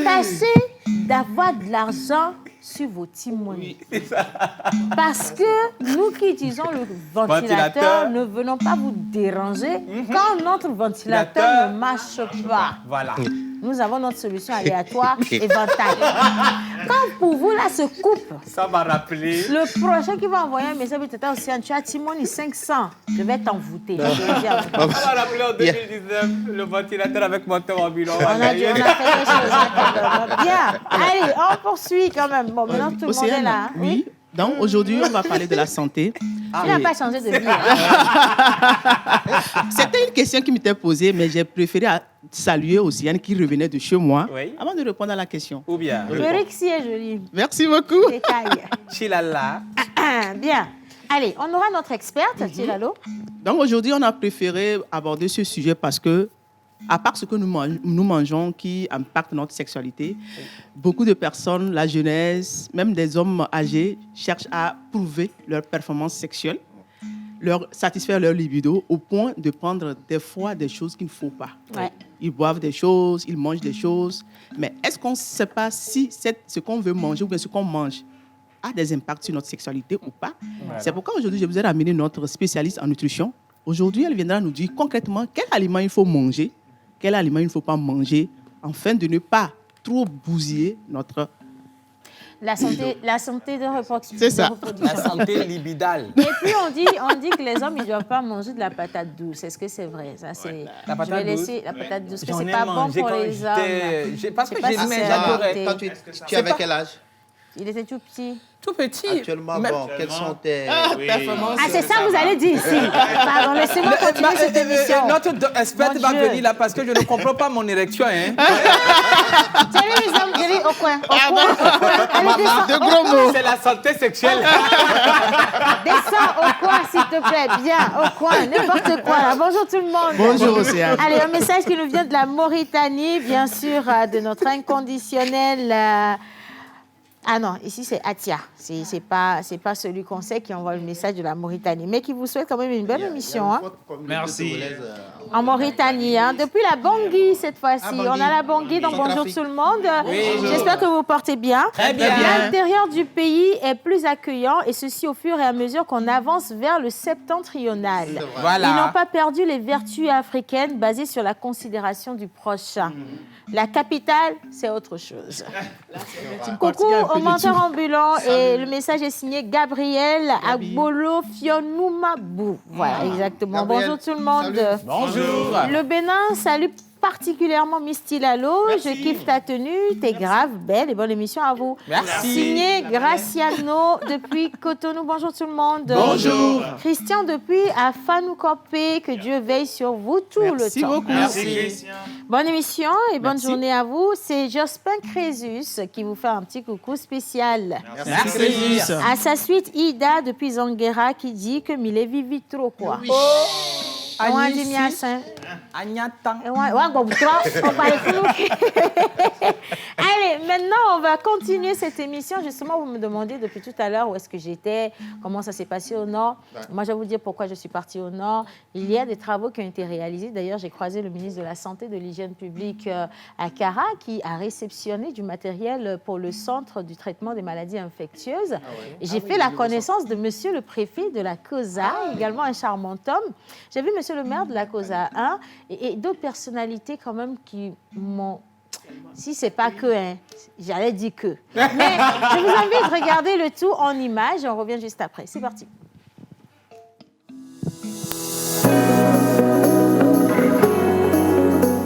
A: tâchez d'avoir de l'argent sur vos timonies.
D: Oui, ça.
A: Parce que nous qui utilisons le ventilateur, ne venons pas vous déranger quand notre ventilateur ne marche pas.
D: Voilà.
A: Nous avons notre solution aléatoire, éventail. Quand pour vous, là, se coupe.
D: Ça m'a rappelé.
A: Le prochain qui va envoyer un message, Océane, tu as Timoni 500. Je vais t'envoûter.
D: Ça m'a rappelé en 2019, le ventilateur avec moteur ambulant.
A: On a fait des choses. Bien. Allez, on poursuit quand même. Bon, maintenant, tout le monde est là.
H: Oui. Donc, aujourd'hui, on va parler de la santé.
A: Tu n'as pas changé de vie.
H: C'était une question qui m'était posée, mais j'ai préféré saluer Océane qui revenait de chez moi avant de répondre à la question.
D: Ou bien.
A: Félix est joli.
H: Merci beaucoup.
D: Chilala.
A: Bien. Allez, on aura notre experte, Chilalo.
H: Donc, aujourd'hui, on a préféré aborder ce sujet parce que, à part ce que nous mangeons qui impacte notre sexualité, beaucoup de personnes, la jeunesse, même des hommes âgés, cherchent à prouver leur performance sexuelle, satisfaire leur libido, au point de prendre des fois des choses qu'il ne faut pas.
A: Ouais.
H: Ils boivent des choses, ils mangent des choses, mais est-ce qu'on ne sait pas si ce qu'on veut manger ou bien ce qu'on mange a des impacts sur notre sexualité ou pas? C'est pourquoi aujourd'hui, je vous ai ramené notre spécialiste en nutrition. Aujourd'hui, elle viendra nous dire concrètement quel aliment il faut manger, quel aliment il ne faut pas manger, afin de ne pas trop bousiller notre...
A: La santé de reproduction.
H: C'est ça.
D: La santé libidale.
A: Et puis, on dit que les hommes, ils ne doivent pas manger de la patate douce. Est-ce que c'est vrai? Ça, c'est...
D: La patate douce.
A: La patate douce, que
D: J'en
A: c'est
D: ai
A: pas bon
D: mangé
A: pour
D: quand
A: les hommes.
D: Parce que j'adorais.
F: Quand tu avais quel âge?
A: Il était tout petit.
D: Tout petit.
F: Actuellement, bon, quelles sont tes
H: performances?
A: Ah, c'est ça que vous allez dire ici. Pardon, laissez-moi continuer cette émission.
D: Notre experte va venir là parce que je ne comprends pas mon érection. Hein.
A: Salut les hommes, je dis au coin.
F: De gros mots.
D: C'est la santé sexuelle.
A: Descends au coin, s'il te plaît. Bien, au coin, n'importe quoi. Là. Bonjour tout le monde.
H: Bonjour Océane.
A: Allez, un message qui nous vient de la Mauritanie, bien sûr, de notre inconditionnel... Ah non, ici c'est Atia. C'est pas celui qu'on sait qui envoie le message de la Mauritanie, mais qui vous souhaite quand même une bonne émission. Hein.
G: Merci.
A: En Mauritanie, hein. Depuis la Bangui cette fois-ci. On a la Bangui, donc bonjour tout le monde.
D: Oui,
A: j'espère que vous vous portez bien.
D: Très bien.
A: L'intérieur du pays est plus accueillant et ceci au fur et à mesure qu'on avance vers le septentrional.
D: Voilà.
A: Ils n'ont pas perdu les vertus africaines basées sur la considération du prochain. La capitale, c'est autre chose. Coucou au menteur ambulant et le message est signé Gabriel Agbolo Fionnoumabou. Voilà, exactement.
F: Gabriel,
A: bonjour tout le monde.
F: salut.
D: Bonjour.
A: Le Bénin, salut particulièrement Miss Tilalo. Je kiffe ta tenue, t'es grave belle et bonne émission à vous.
D: Merci.
A: Signé Graciano depuis Cotonou. Bonjour tout le monde.
D: Bonjour.
A: Christian depuis Afanoukopé. Que Dieu veille sur vous tout le temps.
H: Beaucoup.
D: Merci.
A: Bonne émission et bonne journée à vous. C'est Jospin Crésus qui vous fait un petit coucou spécial.
D: Merci.
A: À sa suite, Ida depuis Zanguera qui dit que Milé vit trop quoi.
D: Oh.
A: Agnata. Allez, maintenant, on va continuer cette émission. Justement, vous me demandez depuis tout à l'heure où est-ce que j'étais, comment ça s'est passé au Nord. Moi, je vais vous dire pourquoi je suis partie au Nord. Il y a des travaux qui ont été réalisés. D'ailleurs, j'ai croisé le ministre de la Santé et de l'Hygiène publique à Kara qui a réceptionné du matériel pour le Centre du traitement des maladies infectieuses. J'ai fait la connaissance de monsieur le préfet de la COSA, également un charmant homme. J'ai vu monsieur le maire de la COSA 1 et d'autres personnalités quand même qui m'ont... Si c'est pas que, hein, j'allais dire que. Mais je vous invite à regarder le tout en images et on revient juste après. C'est parti.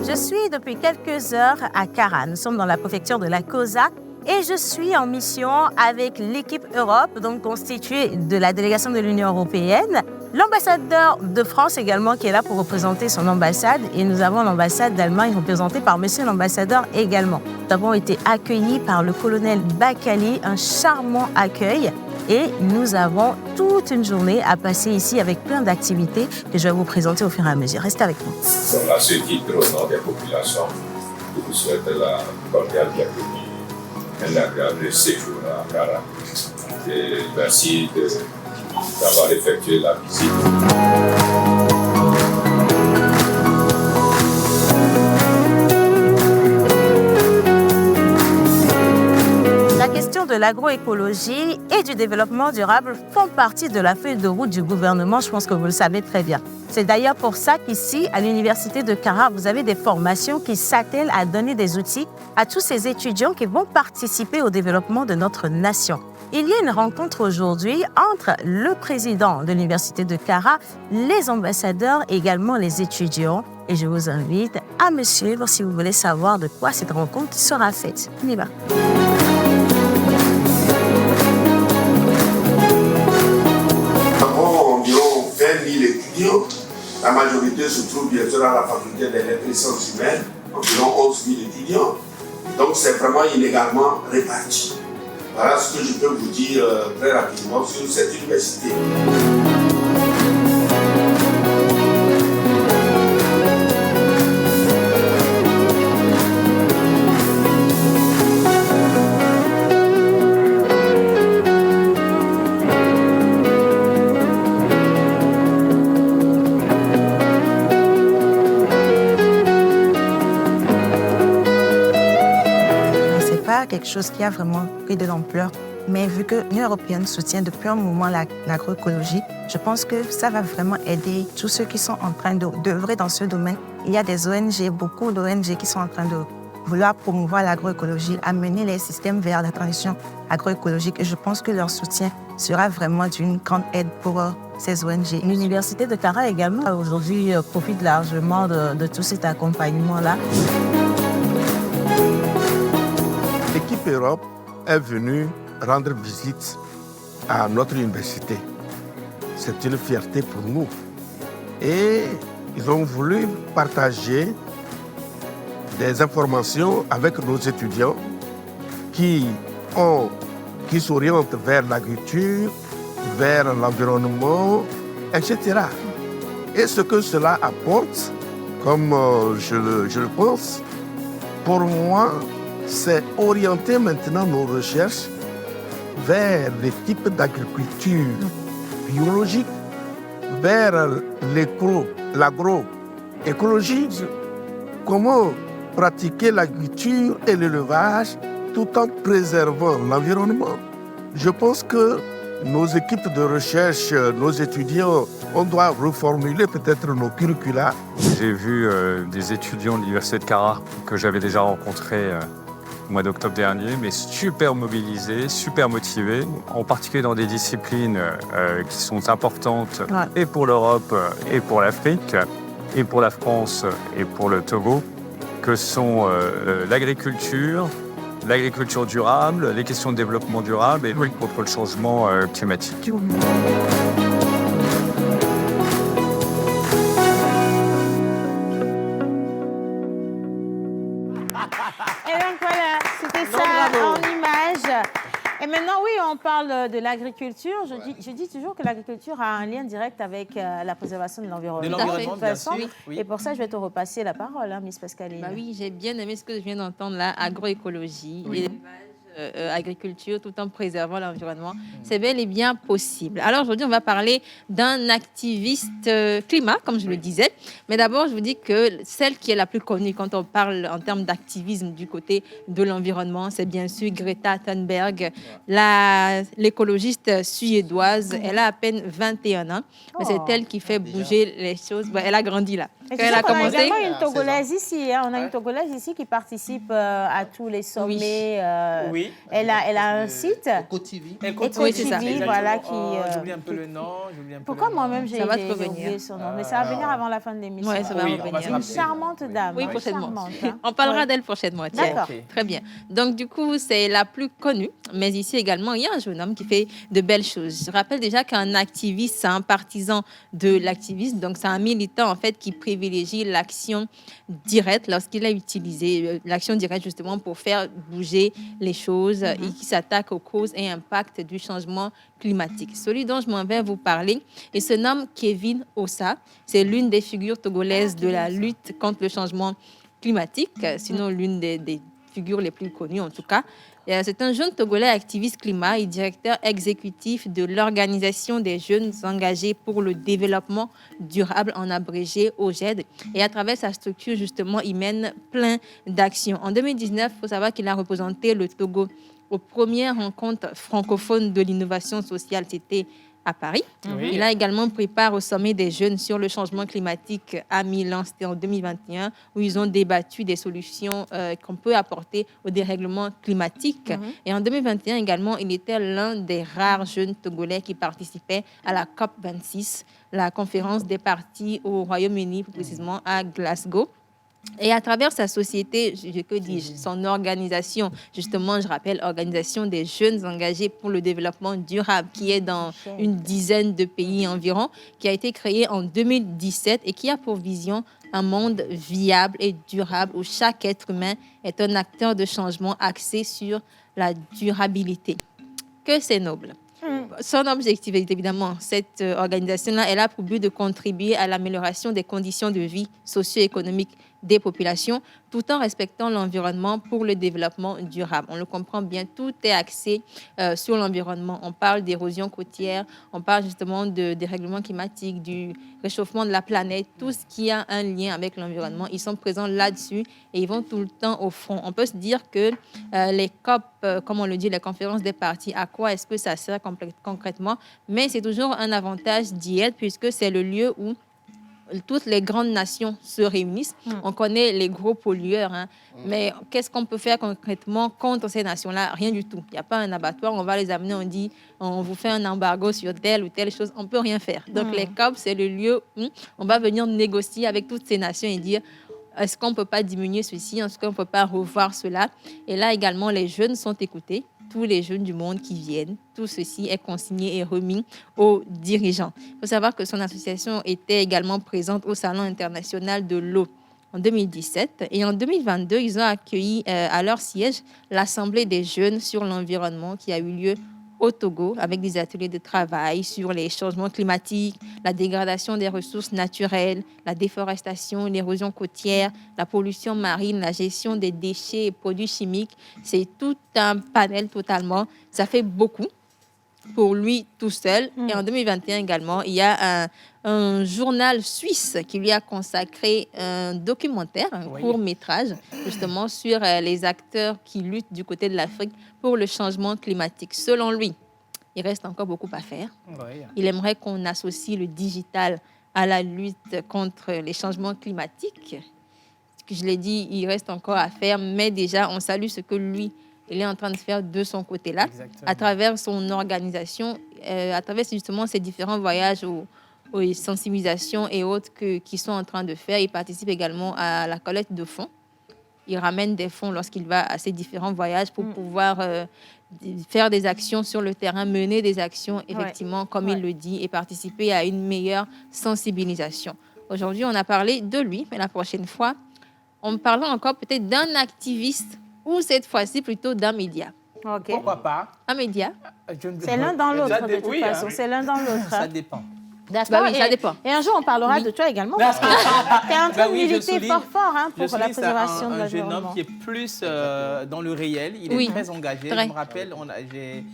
A: Je suis depuis quelques heures à Kara. Nous sommes dans la préfecture de la COSA et je suis en mission avec l'équipe Europe, donc constituée de la délégation de l'Union européenne, l'ambassadeur de France également qui est là pour représenter son ambassade et nous avons l'ambassade d'Allemagne représentée par monsieur l'ambassadeur également. Nous avons été accueillis par le colonel Bakali, un charmant accueil et nous avons toute une journée à passer ici avec plein d'activités que je vais vous présenter au fur et à mesure. Restez avec nous.
I: À ce titre, au nom des populations, je vous souhaite la cordiale bienvenue, un agréable séjour à Kara. Et merci d'avoir effectué la visite.
A: La question de de l'agroécologie et du développement durable font partie de la feuille de route du gouvernement. Je pense que vous le savez très bien. C'est d'ailleurs pour ça qu'ici, à l'Université de Kara, vous avez des formations qui s'attellent à donner des outils à tous ces étudiants qui vont participer au développement de notre nation. Il y a une rencontre aujourd'hui entre le président de l'Université de Kara, les ambassadeurs et également les étudiants. Et je vous invite à me suivre si vous voulez savoir de quoi cette rencontre sera faite. On y va.
J: Environ 20 000 étudiants. La majorité se trouve bien sûr à la faculté des lettres et sciences humaines, environ 11 000 étudiants. Donc c'est vraiment inégalement réparti. Voilà ce que je peux vous dire très rapidement sur cette université.
K: Quelque chose qui a vraiment pris de l'ampleur. Mais vu que l'Union européenne soutient depuis un moment l'agroécologie, je pense que ça va vraiment aider tous ceux qui sont en train d'œuvrer dans ce domaine. Il y a des ONG, beaucoup d'ONG qui sont en train de vouloir promouvoir l'agroécologie, amener les systèmes vers la transition agroécologique. Et je pense que leur soutien sera vraiment d'une grande aide pour ces ONG.
A: L'Université de Kara également, aujourd'hui, profite largement de tout cet accompagnement-là.
L: L'équipe Europe est venue rendre visite à notre université. C'est une fierté pour nous. Et ils ont voulu partager des informations avec nos étudiants qui s'orientent vers l'agriculture, vers l'environnement, etc. Et ce que cela apporte, comme je le pense, pour moi, c'est orienter maintenant nos recherches vers les types d'agriculture biologique, vers l'agroécologie, comment pratiquer l'agriculture et l'élevage tout en préservant l'environnement. Je pense que nos équipes de recherche, nos étudiants, on doit reformuler peut-être nos curricula.
M: J'ai vu des étudiants de l'Université de Kara que j'avais déjà rencontrés au mois d'octobre dernier, mais super mobilisés, super motivés, en particulier dans des disciplines qui sont importantes et pour l'Europe et pour l'Afrique, et pour la France et pour le Togo, que sont l'agriculture durable, les questions de développement durable et lutte contre le changement climatique.
A: Et maintenant, oui, on parle de l'agriculture. Je dis toujours que l'agriculture a un lien direct avec la préservation de l'environnement.
D: De l'environnement,
A: Et pour ça, je vais te repasser la parole, Miss Pascaline.
E: Bah oui, j'ai bien aimé ce que je viens d'entendre là, agroécologie, élevage, agriculture, tout en préservant l'environnement. C'est bel et bien possible. Alors aujourd'hui, on va parler d'un activiste climat, comme je le disais. Mais d'abord, je vous dis que celle qui est la plus connue quand on parle en termes d'activisme du côté de l'environnement, c'est bien sûr Greta Thunberg, l'écologiste suédoise. Elle a à peine 21 ans, mais c'est elle qui fait bouger les choses. Bah, elle a grandi là.
A: Elle a commencé. On a également une Togolaise ici. On a une Togolaise ici qui participe à tous les sommets.
D: Oui.
A: Elle a un site.
F: Ecotivi.
A: Oui, c'est ça. Voilà,
D: j'oublie un peu le nom.
A: Pourquoi moi-même j'ai oublié son nom? Mais ça va venir avant la fin de l'émission.
E: Oui, ça va revenir.
A: Une charmante dame.
E: Oui, prochainement. On parlera d'elle prochainement.
A: D'accord.
E: Très bien. Donc, du coup, c'est la plus connue. Mais ici également, il y a un jeune homme qui fait de belles choses. Je rappelle déjà qu'un activiste, c'est un partisan de l'activisme. Donc, c'est un militant, en fait, qui privilégie l'action directe lorsqu'il a utilisé l'action directe, justement, pour faire bouger les choses et qui s'attaque aux causes et impacts du changement climatique. Celui dont je m'en vais vous parler, il se nomme Kevin Ossa. C'est l'une des figures togolaises de la lutte contre le changement climatique, sinon l'une des figures les plus connues en tout cas. C'est un jeune Togolais activiste climat et directeur exécutif de l'Organisation des jeunes engagés pour le développement durable, en abrégé OJED. Et à travers sa structure, justement, il mène plein d'actions. En 2019, il faut savoir qu'il a représenté le Togo aux premières rencontres francophones de l'innovation sociale. C'était à Paris. Oui. Il a également pris part au sommet des jeunes sur le changement climatique à Milan, c'était en 2021, où ils ont débattu des solutions qu'on peut apporter au dérèglement climatique. Et en 2021 également, il était l'un des rares jeunes Togolais qui participaient à la COP26, la conférence des partis au Royaume-Uni, plus précisément à Glasgow. Et à travers sa société, que dis-je, son organisation, justement, je rappelle, Organisation des jeunes engagés pour le développement durable, qui est dans une dizaine de pays environ, qui a été créée en 2017 et qui a pour vision un monde viable et durable où chaque être humain est un acteur de changement axé sur la durabilité. Que c'est noble. Son objectif, évidemment, cette organisation-là, elle a pour but de contribuer à l'amélioration des conditions de vie socio-économiques des populations, tout en respectant l'environnement pour le développement durable. On le comprend bien, tout est axé sur l'environnement. On parle d'érosion côtière, on parle justement de dérèglement climatique, du réchauffement de la planète, tout ce qui a un lien avec l'environnement. Ils sont présents là-dessus et ils vont tout le temps au front. On peut se dire que les COP, comme on le dit, les conférences des partis, à quoi est-ce que ça sert concrètement? Mais c'est toujours un avantage d'y être puisque c'est le lieu où toutes les grandes nations se réunissent. On connaît les gros pollueurs, mais qu'est-ce qu'on peut faire concrètement contre ces nations-là? Rien du tout. Il n'y a pas un abattoir, on va les amener, on dit, on vous fait un embargo sur telle ou telle chose, on ne peut rien faire. Donc les COP, c'est le lieu où on va venir négocier avec toutes ces nations et dire, est-ce qu'on ne peut pas diminuer ceci, est-ce qu'on ne peut pas revoir cela? Et là également, les jeunes sont écoutés. Tous les jeunes du monde qui viennent, tout ceci est consigné et remis aux dirigeants. Il faut savoir que son association était également présente au Salon international de l'eau en 2017. Et en 2022, ils ont accueilli à leur siège l'Assemblée des jeunes sur l'environnement qui a eu lieu au Togo, avec des ateliers de travail sur les changements climatiques, la dégradation des ressources naturelles, la déforestation, l'érosion côtière, la pollution marine, la gestion des déchets et produits chimiques. C'est tout un panel totalement. Ça fait beaucoup pour lui tout seul. Et en 2021 également, il y a un journal suisse qui lui a consacré un documentaire, un court-métrage, justement sur les acteurs qui luttent du côté de l'Afrique pour le changement climatique. Selon lui, il reste encore beaucoup à faire. Il aimerait qu'on associe le digital à la lutte contre les changements climatiques. Je l'ai dit, il reste encore à faire, mais déjà, on salue ce que lui, il est en train de faire de son côté-là, à travers son organisation, à travers justement ces différents voyages aux sensibilisations et autres qu'ils sont en train de faire. Il participe également à la collecte de fonds. Il ramène des fonds lorsqu'il va à ces différents voyages pour pouvoir faire des actions sur le terrain, mener des actions, effectivement, comme il le dit, et participer à une meilleure sensibilisation. Aujourd'hui, on a parlé de lui, mais la prochaine fois, on parlera encore peut-être d'un activiste ou cette fois-ci plutôt d'un média.
D: Pourquoi pas?
E: Un média.
A: C'est l'un dans l'autre, de toute façon. C'est l'un dans l'autre.
D: Ça dépend.
E: D'accord, oui, ça dépend.
A: Et un jour, on parlera de toi également, parce que tu es en train de militer fort pour la préservation de l'environnement.
D: Un jeune homme qui est plus dans le réel, il est très engagé. Je me rappelle, j'ai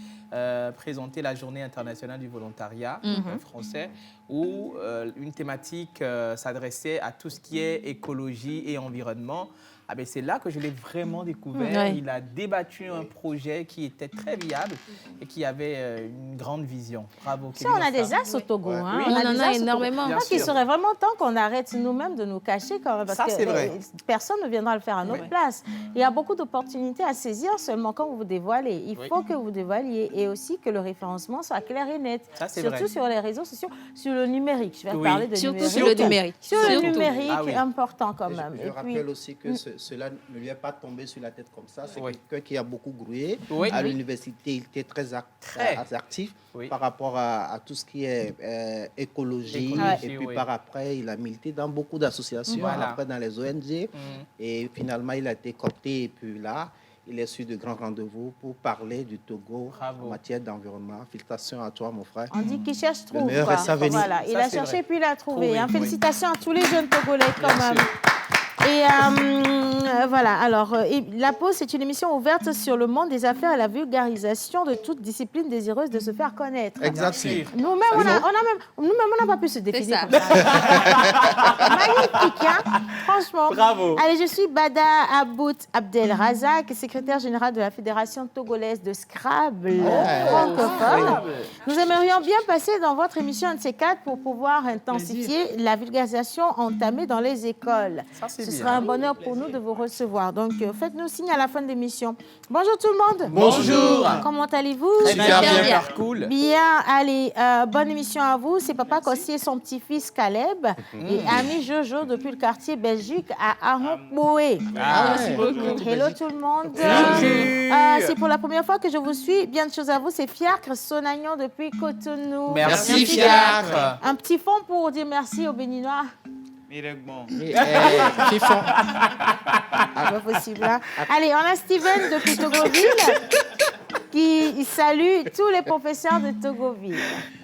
D: présenté la Journée internationale du volontariat français, où une thématique s'adressait à tout ce qui est écologie et environnement. Ah ben c'est là que je l'ai vraiment découvert. Il a débattu un projet qui était très viable et qui avait une grande vision. Bravo.
A: Si on a des as au Togo, on en a énormément. Je crois qu'il serait vraiment temps qu'on arrête nous-mêmes de nous cacher quand même, parce que personne ne viendra le faire à notre place. Il y a beaucoup d'opportunités à saisir seulement quand vous vous dévoilez. Il faut que vous dévoiliez et aussi que le référencement soit clair et net. Surtout sur les réseaux sociaux, sur le numérique. Je vais parler de
E: numérique. Sur le numérique.
A: Sur le numérique, important quand même.
F: Je rappelle aussi que cela ne lui est pas tombé sur la tête comme ça. C'est quelqu'un qui a beaucoup grouillé. À l'université, il était très actif par rapport à tout ce qui est écologie. Et puis par après, il a milité dans beaucoup d'associations, après dans les ONG. Et finalement, il a été coopté. Et puis là, il est sur de grands rendez-vous pour parler du Togo en matière d'environnement. Félicitations à toi, mon frère.
A: On dit qu'il cherche, trouve.
F: Le meilleur reste à venir.
A: Voilà, il a cherché puis il a trouvé. Félicitations à tous les jeunes Togolais quand même. Et Voilà, alors, La Pause, c'est une émission ouverte sur le monde des affaires et la vulgarisation de toute discipline désireuse de se faire connaître.
F: Exactement.
A: Nous-mêmes, on n'a pas pu se définir comme ça. Magnifique, hein? Franchement.
D: Bravo.
A: Allez, je suis Bada About Abdel Razak, secrétaire général de la Fédération togolaise de Scrabble francophone. Nous aimerions bien passer dans votre émission un de ces quatre pour pouvoir intensifier la vulgarisation entamée dans les écoles. Ce sera un bonheur pour nous de vous recevoir. Donc, faites-nous signe à la fin de l'émission. Bonjour tout le monde.
D: Bonjour.
A: Comment allez-vous?
D: Super bien. Cool.
A: Bien, allez, bonne émission à vous. C'est Papa Kossier et son petit-fils Caleb et ami Jojo depuis le quartier Belgique à Aronboé.
D: Merci
A: beaucoup. Hello tout le monde. C'est pour la première fois que je vous suis. Bien de choses à vous. C'est Fiacre Sonagnon depuis Cotonou.
D: Merci Fiacre.
A: Un petit fond pour dire merci aux Béninois. Pas possible, hein? Allez, on a Steven depuis Togoville qui salue tous les professeurs de Togoville.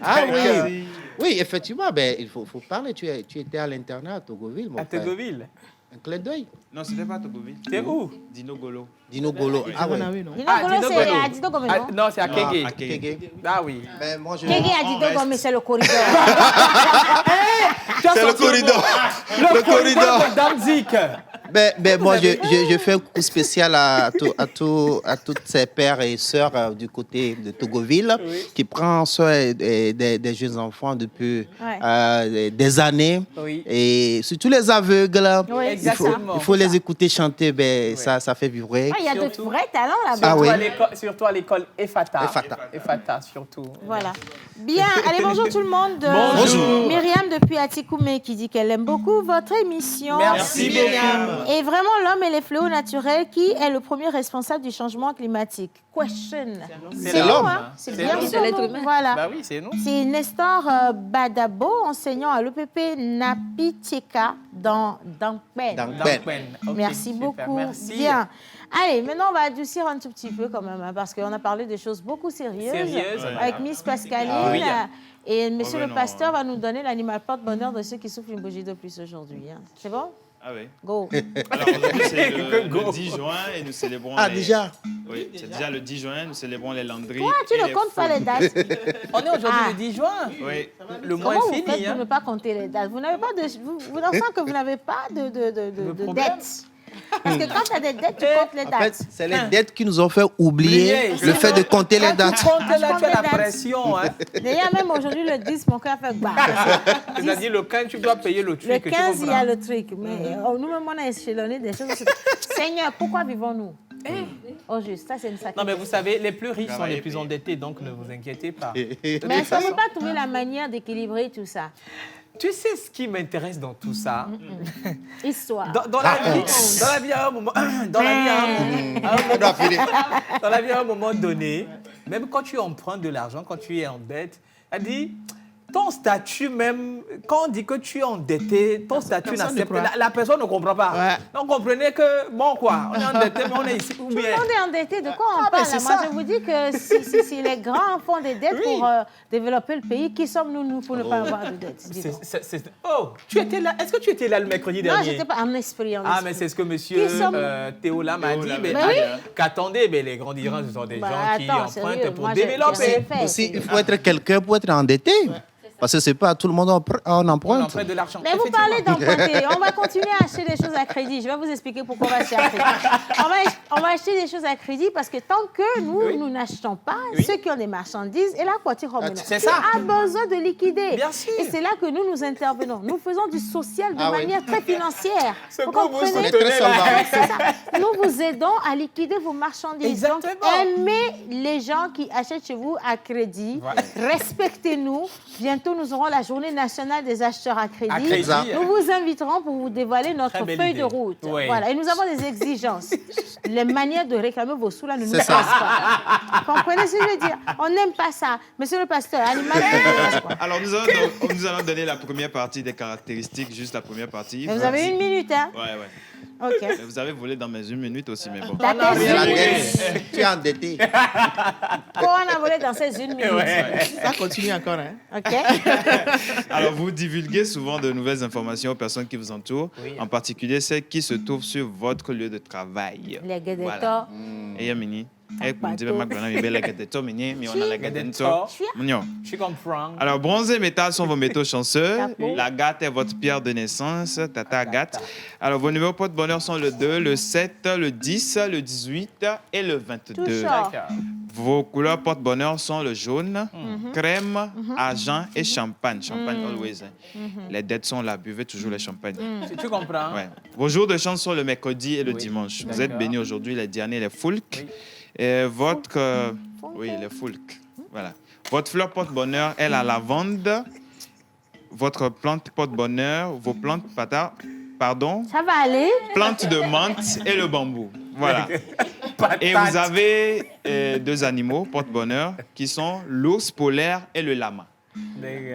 F: Ah oui, oui, effectivement, ben, il faut parler. Tu étais à l'internat à Togoville, mon frère.
D: À Togoville.
F: Un clin d'œil.
G: Non, c'était pas Togoville.
D: C'est où?
G: Dinogolo.
F: Dinogolo. Ah oui.
A: Dinogolo, c'est à Didogome, non?
D: Non, c'est à Kégué. Ah oui.
F: Ben, moi,
A: Kégué à Didogome, c'est le corridor.
F: C'est le corridor.
D: Le corridor de Danzig.
F: Ben, moi, je fais un coup spécial à toutes ces pères et sœurs du côté de Togoville qui prennent soin des jeunes enfants depuis des années.
D: Oui.
F: Et surtout les aveugles,
A: Oui,
F: il faut les écouter chanter, ben, ça fait vibrer.
A: Il y a de vrais talents là-bas.
D: Surtout à l'école EFATA. EFATA, surtout.
A: Voilà. Bien, allez, bonjour tout le monde.
D: Bonjour.
A: Myriam depuis Atikoumé qui dit qu'elle aime beaucoup votre émission.
D: Merci Myriam.
A: Et vraiment, l'homme et les fléaux naturels, qui est le premier responsable du changement climatique? Question.
D: C'est l'homme.
A: Hein? C'est bien sûr
E: l'être
A: nous.
E: humain.
A: Voilà.
D: Bah oui, c'est nous.
A: C'est Nestor Badabo, enseignant à l'EPP Napitieka dans Dangpen.
D: Okay,
A: Merci
D: super,
A: beaucoup.
D: merci.
A: Bien. Allez, maintenant, on va adoucir un tout petit peu quand même, hein, parce qu'on a parlé de choses beaucoup sérieuses. Avec Miss Pascaline.
D: Oui.
A: Et monsieur le pasteur va nous donner l'animal porte-bonheur de ceux qui souffrent une bougie de plus aujourd'hui. Hein. C'est bon?
G: Ah oui.
A: Go.
G: Alors aujourd'hui, c'est le 10 juin et nous célébrons
F: déjà?
G: Oui, c'est déjà le 10 juin, nous célébrons les landries.
A: Toi, tu ne comptes pas les dates.
D: On est aujourd'hui le 10 juin.
G: Oui.
D: Le mois
A: Comment
D: est
A: vous faites
D: fini.
A: pour ne pas compter les dates? Vous n'avez pas de... Vous en sentez que vous n'avez pas de dettes. Parce que quand tu as des dettes, tu comptes les dates.
F: En fait, c'est les dettes qui nous ont fait oublier le fait de compter les dates.
D: Quand tu comptes là, tu as la pression. Hein.
A: D'ailleurs, même aujourd'hui, le 10, mon cœur fait bah.
D: C'est-à-dire, le 15, tu dois payer le truc.
A: Le 15, il y a le truc. Mais nous-mêmes, on a échelonné des choses. Seigneur, pourquoi vivons-nous? Oh, juste, ça, c'est une sacrée.
D: Non, mais vous savez, les plus riches sont les plus endettés, donc ne vous inquiétez pas.
A: Mais est-ce qu'on ne peut pas trouver la manière d'équilibrer tout ça?
D: Tu sais ce qui m'intéresse dans tout ça?
A: Histoire.
D: Dans la vie, à un moment, à un moment donné, même quand tu empruntes de l'argent, quand tu es en dette, elle dit, ton statut même, quand on dit que tu es endetté, ton statut n'accepte pas. La personne ne comprend pas. Ouais. Donc comprenez que, bon quoi, on est endetté, mais on est ici.
A: Tout le monde est endetté. De quoi on parle? Moi, je vous dis que si les grands font des dettes pour développer le pays, qui sommes-nous pour ne pas avoir de dettes?
D: Oh, tu étais là. Est-ce que tu étais là le mercredi dernier?
A: Non, je n'étais pas en esprit.
D: Ah, mais c'est ce que monsieur Théo là m'a dit. Qu'attendez, mais les grands dirigeants, ce sont des gens qui empruntent pour développer.
F: Aussi, il faut être quelqu'un pour être endetté. Parce que c'est pas tout le monde en emprunte.
D: On emprunte de l'argent.
A: Mais vous parlez d'emprunter. On va continuer à acheter des choses à crédit. Je vais vous expliquer pourquoi on va acheter à crédit. On va acheter des choses à crédit parce que tant que nous n'achetons pas, ceux qui ont des marchandises, et là, quoi, tu as besoin de liquider.
D: Bien sûr.
A: Et c'est là que nous intervenons. Nous faisons du social de manière très financière.
D: Vous comprenez?
A: Nous vous aidons à liquider vos marchandises.
D: Exactement.
A: Donc, aimez les gens qui achètent chez vous à crédit. Respectez-nous. Bientôt, nous aurons la journée nationale des acheteurs à crédit. Nous vous inviterons pour vous dévoiler notre feuille de route. Oui. Voilà. Et nous avons des exigences. Les manières de réclamer vos sous, là, ne nous passent pas. Vous comprenez ce que je veux dire? On n'aime pas ça. Monsieur le pasteur, animal...
G: Alors, nous allons donner la première partie des caractéristiques, juste la première partie.
A: Mais vous avez une minute, hein?
G: Ouais.
A: OK.
G: Vous avez volé dans mes 1 minute aussi, mais bon.
F: Tu es endetté.
A: Quoi on a volé dans ces 1 minute?
H: Ça continue encore. Hein?
A: OK.
G: Alors, vous divulguez souvent de nouvelles informations aux personnes qui vous entourent, en particulier celles qui se trouvent sur votre lieu de travail.
A: Les guédettos.
G: Voilà. Et Yamini. Je
D: comprends.
G: Alors, bronze et métal sont vos métaux chanceux. L'agate est votre pierre de naissance, Tata Agathe. Alors, vos numéros porte-bonheur sont le 2, le 7, le 10, le 18 et le 22. Vos couleurs porte-bonheur sont le jaune, crème, argent et champagne. Champagne always. Les dettes sont là. Buvez toujours le champagne.
D: Si tu comprends.
G: Ouais. Vos jours de chance sont le mercredi et le dimanche. Vous êtes bénis aujourd'hui, les derniers, les foulques. Et votre... oui, les foulques. Voilà. Votre fleur porte-bonheur est la lavande. Votre plante porte-bonheur, vos plantes pardon.
A: Ça va aller.
G: Plante de menthe et le bambou. Voilà. Et vous avez 2 animaux porte-bonheur qui sont l'ours polaire et le lama.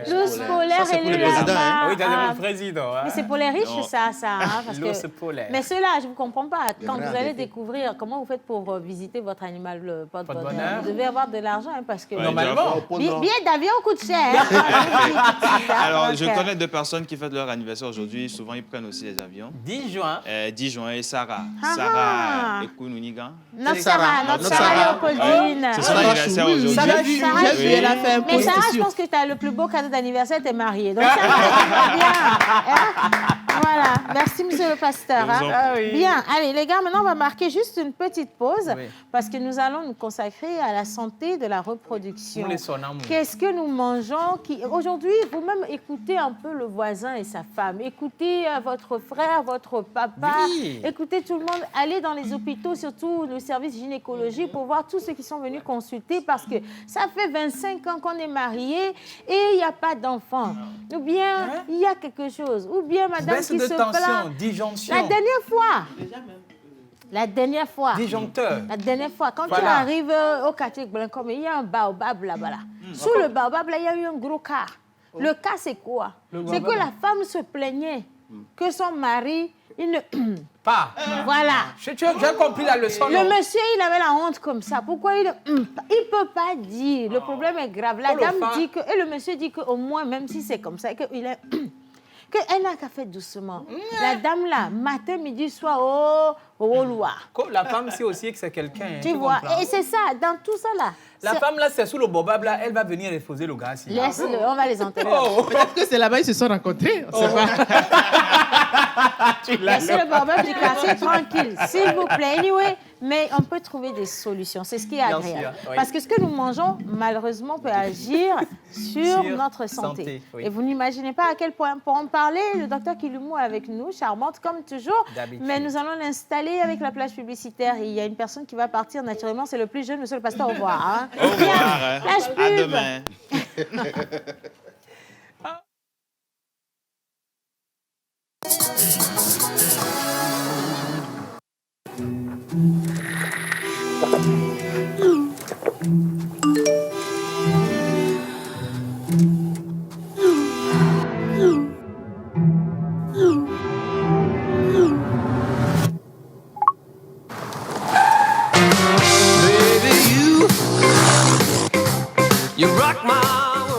A: L'ours polaire et le lama.
D: Oui, t'as le président.
A: Mais c'est pour les riches, ça. Hein, parce
D: l'ours
A: que...
D: polaire.
A: Mais ceux-là, je ne vous comprends pas. Quand vous allez découvrir, comment vous faites pour visiter votre animal porte-bonheur? Vous devez avoir de l'argent, hein, parce que...
D: Normalement.
A: Billet d'avion coûte cher.
G: Alors, je connais 2 personnes qui fêtent leur anniversaire aujourd'hui. Souvent, ils prennent aussi les avions.
D: 10 juin.
G: 10 juin et Sarah. Sarah Ekoununigan.
A: Notre Sarah Léopoldine.
G: C'est son anniversaire aujourd'hui.
H: Elle a fait un post.
A: Mais Sarah, je pense que tu as le plus beau cadeau d'anniversaire, tu es mariée. Donc, ça va bien. Hein? Voilà. Merci, monsieur le pasteur. Hein? Bien. Allez, les gars, maintenant, on va marquer juste une petite pause parce que nous allons nous consacrer à la santé de la reproduction. Qu'est-ce que nous mangeons? Aujourd'hui, vous-même, écoutez un peu le voisin et sa femme. Écoutez votre frère, votre papa. Écoutez tout le monde. Allez dans les hôpitaux, surtout le service gynécologie, pour voir tous ceux qui sont venus consulter parce que ça fait 25 ans qu'on est mariés et il n'y a pas d'enfant. Ou bien, il y a quelque chose. Ou bien, madame qui se plaint.
D: Disjonction.
A: La dernière fois.
D: Disjoncteur.
A: La dernière fois, quand tu arrives au quartier Blancom, il y a un baobab là-bas. Sous le baobab, là, il y a eu un gros cas. Le cas, c'est quoi? C'est que la femme se plaignait que son mari, il ne...
D: Pas.
A: Voilà.
D: J'ai compris la leçon.
A: Le monsieur, il avait la honte comme ça. Pourquoi il ne peut pas dire? Le problème est grave. La dame dit que... Et le monsieur dit qu'au moins, même si c'est comme ça, qu'il est... qu'elle n'a qu'à faire doucement. La dame là, matin, midi, soir, au loir.
D: La femme sait aussi que c'est quelqu'un.
A: Tu vois, et c'est ça, dans tout ça là.
D: La femme là, c'est sous le bobab là, elle va venir exposer le gars.
A: Laisse-le, on va les enterrer.
H: Peut-être que c'est là-bas ils se sont rencontrés. On sait pas.
A: Laissez le bobab du quartier tranquille, s'il vous plaît. Anyway, mais on peut trouver des solutions. C'est ce qui est agréable. Parce que ce que nous mangeons, malheureusement, peut agir sur notre santé. Et vous n'imaginez pas à quel point. Pour en parler, le docteur Kiloumou est avec nous, charmante comme toujours. Mais nous allons l'installer avec la plage publicitaire. Il y a une personne qui va partir naturellement. C'est le plus jeune, monsieur le pasteur. Au revoir. Hein.
G: Au revoir.
A: Plage pub.
G: À demain.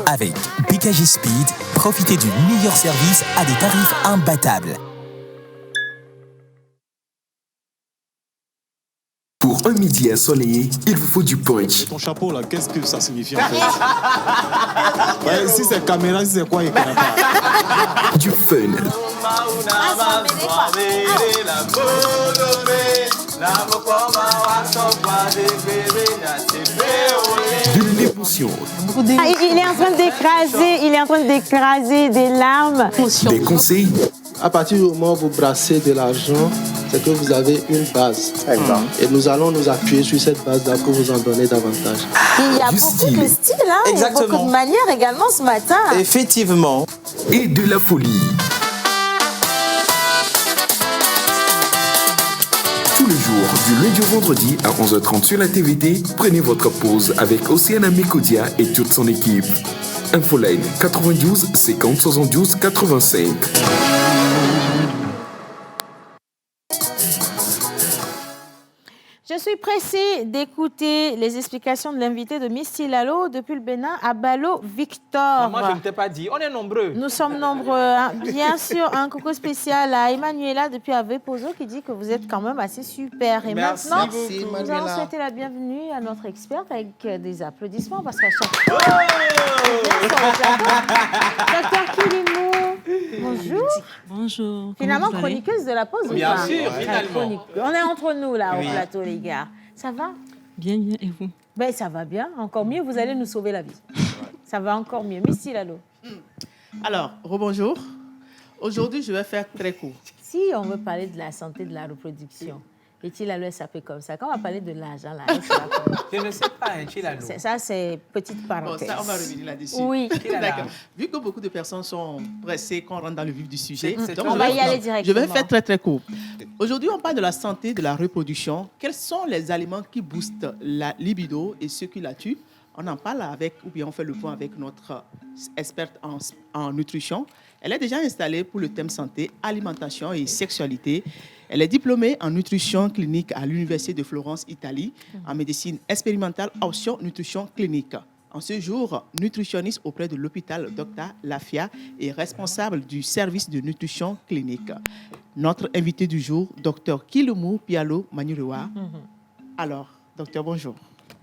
N: Avec PKG Speed, profitez du meilleur service à des tarifs imbattables.
B: Pour un midi ensoleillé, il vous faut du punch.
O: Et ton chapeau là, qu'est-ce que ça signifie en fait? Si c'est caméra, si c'est quoi, il connaît pas.
B: Du fun. De l'émotion.
A: Il est en train d'écraser des larmes.
B: Des conseils.
P: À partir du moment où vous brassez de l'argent, c'est que vous avez une base. Et nous allons nous appuyer sur cette base-là pour vous en donner davantage.
A: Il y a beaucoup de style, hein? Il y a beaucoup de manières également ce matin.
B: Effectivement. Et de la folie. Tous les jours, du lundi au vendredi à 11h30 sur la TVT, prenez votre pause avec Océane Amécodia et toute son équipe. Infoline 92 50 72 85.
A: Je suis pressée d'écouter les explications de l'invité de Miss Tilalo depuis le Bénin à Balo Victor.
D: Moi, je ne t'ai pas dit. On est nombreux.
A: Nous sommes nombreux. Hein. Bien sûr, un coucou spécial à Emmanuela depuis Avepozo qui dit que vous êtes quand même assez super. Et
D: merci
A: maintenant,
D: beaucoup.
A: nous allons souhaiter la bienvenue à notre experte avec des applaudissements parce qu'à chaque fois, Docteur Kilimou, bonjour.
Q: Bonjour.
A: Finalement, chroniqueuse de la pause.
D: Bien sûr, finalement.
A: On est entre nous là au plateau, les gars. Ça va?
Q: Bien, bien. Et vous?
A: Ben, ça va bien. Encore mieux, vous allez nous sauver la vie. Ça va encore mieux. Miss Tilalo.
H: Alors, rebonjour. Aujourd'hui, je vais faire très court.
A: Si on veut parler de la santé de la reproduction, et Tilalo s'appelle comme ça. Quand on va parler de l'âge, hein,
D: je ne sais pas, Tilalo.
A: Ça, c'est petite parenthèse.
H: Bon, ça, on va revenir là-dessus.
A: Oui.
H: D'accord. Vu que beaucoup de personnes sont pressées qu'on rentre dans le vif du sujet,
A: on va y aller directement.
H: Je vais faire très, très court. Aujourd'hui, on parle de la santé de la reproduction. Quels sont les aliments qui boostent la libido et ceux qui la tuent? On en parle avec, ou bien on fait le point avec notre experte en nutrition. Elle est déjà installée pour le thème santé, alimentation et sexualité. Elle est diplômée en nutrition clinique à l'Université de Florence, Italie, en médecine expérimentale option nutrition clinique. En ce jour, nutritionniste auprès de l'hôpital Dr Lafia et responsable du service de nutrition clinique. Notre invité du jour, Dr Kilimou Pialo Manirewa. Alors, docteur, bonjour.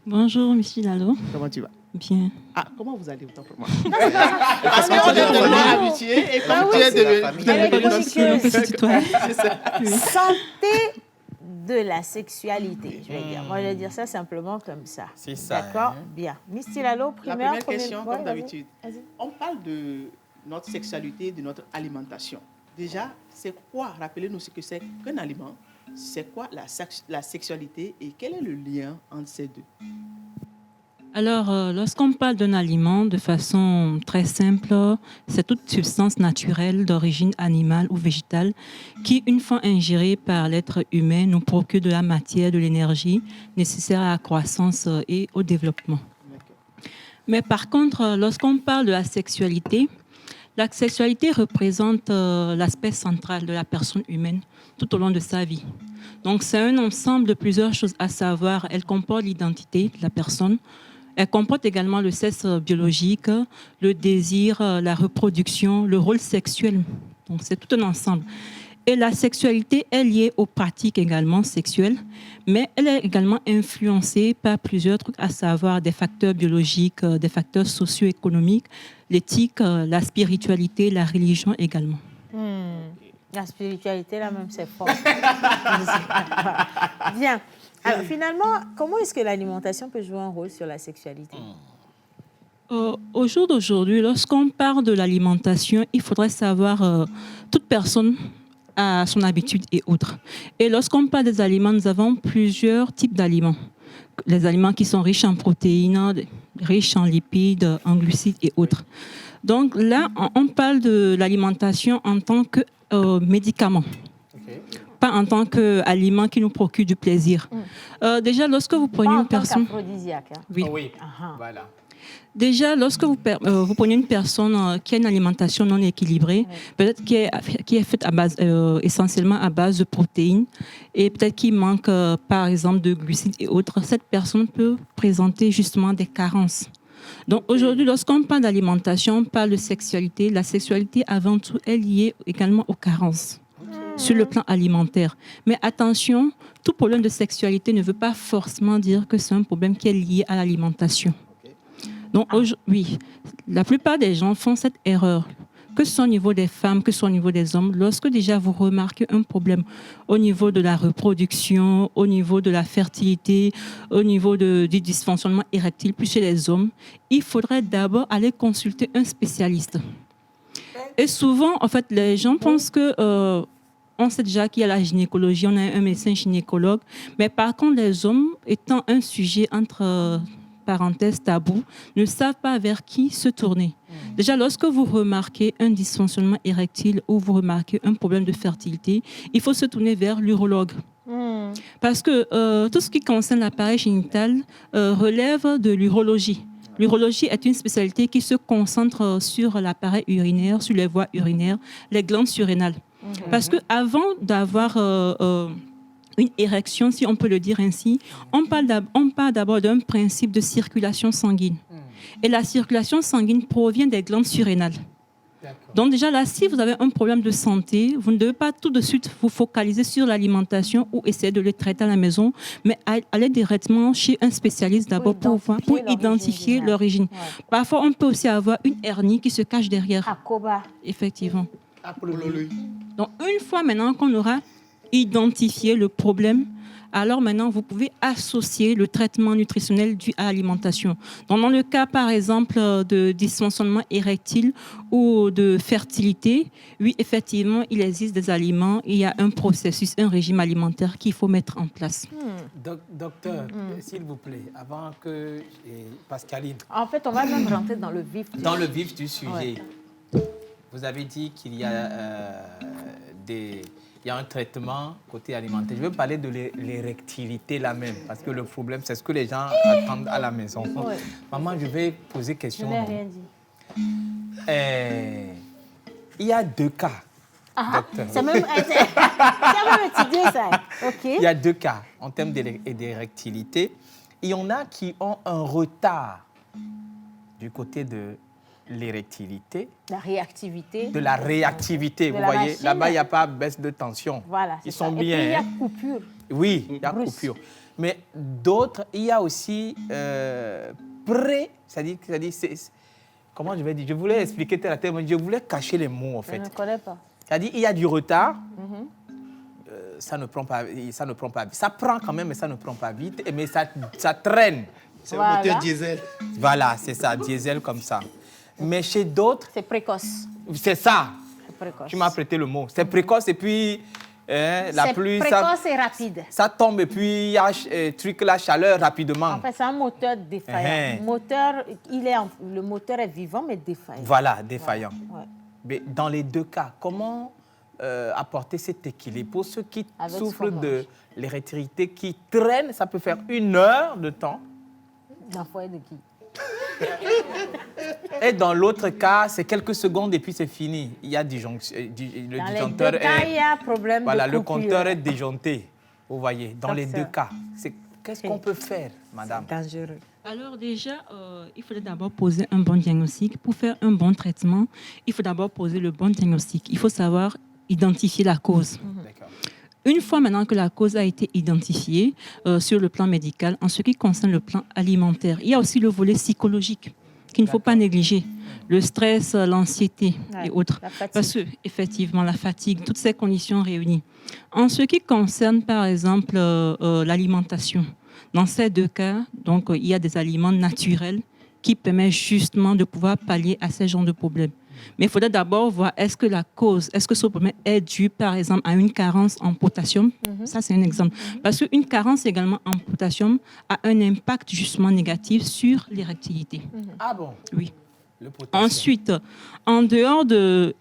Q: Bonjour, Miss Lalo.
H: Comment tu vas?
Q: Bien.
H: Ah, comment vous allez autant pour moi? Parce que tu es devenu habitué et comme tu es devenu
A: notre santé de la sexualité, je vais dire. Moi, je vais dire ça simplement comme ça.
D: C'est ça.
A: D'accord? Bien. Miss Tilalo,
H: La première question, comme d'habitude. On parle de notre sexualité, de notre alimentation. Déjà, c'est quoi? Rappelez-nous ce que c'est qu'un aliment. C'est quoi la sexualité et quel est le lien entre ces deux?
Q: Alors, lorsqu'on parle d'un aliment de façon très simple, c'est toute substance naturelle d'origine animale ou végétale qui, une fois ingérée par l'être humain, nous procure de la matière, de l'énergie nécessaire à la croissance et au développement. Mais par contre, lorsqu'on parle de la sexualité représente l'aspect central de la personne humaine tout au long de sa vie. Donc, c'est un ensemble de plusieurs choses à savoir. Elle comporte l'identité de la personne. Elle comporte également le sexe biologique, le désir, la reproduction, le rôle sexuel. Donc, c'est tout un ensemble. Et la sexualité est liée aux pratiques également sexuelles, mais elle est également influencée par plusieurs trucs, à savoir des facteurs biologiques, des facteurs socio-économiques, l'éthique, la spiritualité, la religion également.
A: La spiritualité, là même, c'est fort. Bien. Alors, finalement, comment est-ce que l'alimentation peut jouer un rôle sur la sexualité?
Q: Au jour d'aujourd'hui, lorsqu'on parle de l'alimentation, il faudrait savoir toute personne a son habitude et autres. Et lorsqu'on parle des aliments, nous avons plusieurs types d'aliments. Les aliments qui sont riches en protéines, riches en lipides, en glucides et autres. Donc là, on parle de l'alimentation en tant que médicament. Pas en tant qu'aliment qui nous procure du plaisir. Déjà, lorsque vous prenez une personne...
A: Aphrodisiaque. Hein?
Q: Oui.
D: Oui. Voilà.
Q: Déjà, lorsque vous prenez une personne qui a une alimentation non équilibrée, peut-être qui est faite à base, essentiellement à base de protéines, et peut-être qu'il manque, par exemple, de glucides et autres, cette personne peut présenter justement des carences. Donc aujourd'hui, lorsqu'on parle d'alimentation, on parle de sexualité. La sexualité, avant tout, est liée également aux carences sur le plan alimentaire. Mais attention, tout problème de sexualité ne veut pas forcément dire que c'est un problème qui est lié à l'alimentation. Donc oui, la plupart des gens font cette erreur, que ce soit au niveau des femmes, que ce soit au niveau des hommes. Lorsque déjà vous remarquez un problème au niveau de la reproduction, au niveau de la fertilité, au niveau du dysfonctionnement érectile, plus chez les hommes, il faudrait d'abord aller consulter un spécialiste. Et souvent, en fait, les gens pensent que... on sait déjà qu'il y a la gynécologie, on a un médecin gynécologue, mais par contre, les hommes, étant un sujet entre parenthèses tabou, ne savent pas vers qui se tourner. Déjà, lorsque vous remarquez un dysfonctionnement érectile ou vous remarquez un problème de fertilité, il faut se tourner vers l'urologue. Parce que tout ce qui concerne l'appareil génital relève de l'urologie. L'urologie est une spécialité qui se concentre sur l'appareil urinaire, sur les voies urinaires, les glandes surrénales. Parce qu'avant d'avoir une érection, si on peut le dire ainsi, on parle d'abord d'un principe de circulation sanguine. Et la circulation sanguine provient des glandes surrénales. Donc déjà là, si vous avez un problème de santé, vous ne devez pas tout de suite vous focaliser sur l'alimentation ou essayer de le traiter à la maison, mais aller directement chez un spécialiste d'abord pour identifier l'origine. Ouais. Parfois, on peut aussi avoir une hernie qui se cache derrière.
A: Akoba.
Q: Effectivement. Donc une fois maintenant qu'on aura identifié le problème, alors maintenant, vous pouvez associer le traitement nutritionnel dû à l'alimentation. Donc, dans le cas, par exemple, de dysfonctionnement érectile ou de fertilité, oui, effectivement, il existe des aliments, il y a un processus, un régime alimentaire qu'il faut mettre en place.
D: Docteur, s'il vous plaît, avant que Pascaline...
A: En fait, on va même rentrer dans le vif
D: du sujet. Ouais. Vous avez dit qu'il y a il y a un traitement côté alimentaire. Je veux parler de l'érectilité là même, parce que le problème, c'est ce que les gens attendent à la maison. Ouais. Maman, je vais poser question.
A: Je n'ai rien dit.
D: Il y a 2 cas.
A: C'est même étudié, ça. Okay.
D: Il y a 2 cas en termes d'érectilité. Il y en a qui ont un retard du côté de l'érectilité.
A: La réactivité.
D: De la réactivité, vous voyez. Là-bas, il n'y a pas baisse de tension.
A: Voilà,
D: ils sont bien.
A: Et puis, il y a coupure.
D: Oui, il y a coupure. Mais d'autres, il y a aussi c'est-à-dire, comment je vais dire? Je voulais expliquer tel à tel, mais je voulais cacher les mots, en fait.
A: Je ne connais pas.
D: C'est-à-dire, il y a du retard. Ça ne prend pas vite. Ça prend quand même, mais ça ne prend pas vite. Mais ça traîne.
F: C'est un moteur diesel.
D: Voilà, c'est ça, diesel comme ça. Mais chez d'autres...
A: C'est précoce.
D: C'est ça.
A: C'est précoce.
D: Tu m'as prêté le mot. C'est précoce et puis la pluie...
A: C'est précoce et rapide.
D: Ça tombe et puis il y a la chaleur rapidement.
A: En fait, c'est un moteur défaillant. Le moteur est vivant mais défaillant.
D: Voilà, défaillant.
A: Ouais.
D: Mais dans les 2 cas, comment apporter cet équilibre? Pour ceux qui souffrent de l'érectilité, qui traînent, ça peut faire 1 heure de temps.
A: Dans le foyer de qui?
D: Et dans l'autre cas, c'est quelques secondes et puis c'est fini. Il y a disjonction. Le disjoncteur
A: il y a problème
D: voilà,
A: de
D: le compteur est disjoncté. Vous voyez, dans les 2 cas. Qu'est-ce qu'on peut faire, madame?
A: C'est dangereux.
Q: Alors déjà, il faudrait d'abord poser un bon diagnostic. Pour faire un bon traitement, il faut d'abord poser le bon diagnostic. Il faut savoir identifier la cause.
D: D'accord.
Q: Une fois maintenant que la cause a été identifiée sur le plan médical, en ce qui concerne le plan alimentaire, il y a aussi le volet psychologique qu'il ne faut pas négliger. Le stress, l'anxiété et autres. Parce que, effectivement, la fatigue, toutes ces conditions réunies. En ce qui concerne, par exemple, l'alimentation, dans ces 2 cas, donc, il y a des aliments naturels qui permettent justement de pouvoir pallier à ces genres de problèmes. Mais il faudrait d'abord voir est-ce que ce problème est dû, par exemple, à une carence en potassium. Ça, c'est un exemple. Parce qu'une carence également en potassium a un impact justement négatif sur l'érectilité.
D: Ah bon?
Q: Oui. Ensuite, en dehors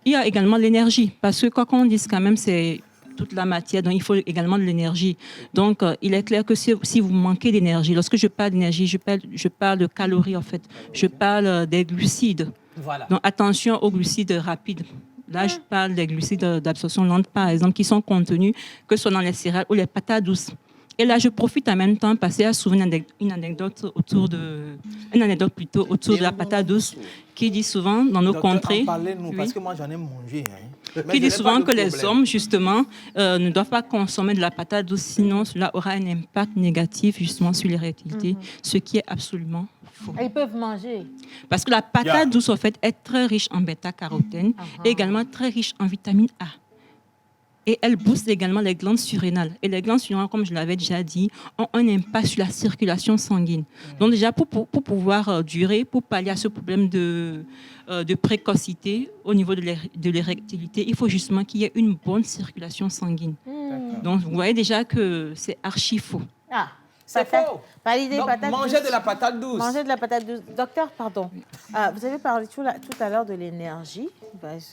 Q: il y a également l'énergie. Parce que quoi qu'on dise quand même, c'est toute la matière, donc il faut également de l'énergie. Donc, il est clair que si vous manquez d'énergie, lorsque je parle d'énergie, je parle de calories en fait. Je parle des glucides.
D: Voilà.
Q: Donc, attention aux glucides rapides. Là, je parle des glucides d'absorption lente, par exemple, qui sont contenus, que ce soit dans les céréales ou les patates douces. Et là, je profite en même temps parce qu'il y a souvent une anecdote autour de la patate douce qui dit souvent dans nos contrées...
D: Parlez-nous, parce que moi, j'en ai mangé.
Q: Qui dit souvent que les hommes, justement, ne doivent pas consommer de la patate douce, sinon cela aura un impact négatif, justement, sur l'érectilité, ce qui est absolument faux.
A: Ils peuvent manger.
Q: Parce que la patate douce, en fait, est très riche en bêta-carotène et également très riche en vitamine A. Et elle booste également les glandes surrénales. Et les glandes surrénales, comme je l'avais déjà dit, ont un impact sur la circulation sanguine. Donc déjà, pour pouvoir durer, pour pallier à ce problème de précocité au niveau de l'érectilité, il faut justement qu'il y ait une bonne circulation sanguine. Donc vous voyez déjà que c'est archi faux.
A: Ah,
D: c'est faux.
A: Manger
D: de la patate douce.
A: Manger de la patate douce. Docteur, pardon. Vous avez parlé tout à l'heure de l'énergie.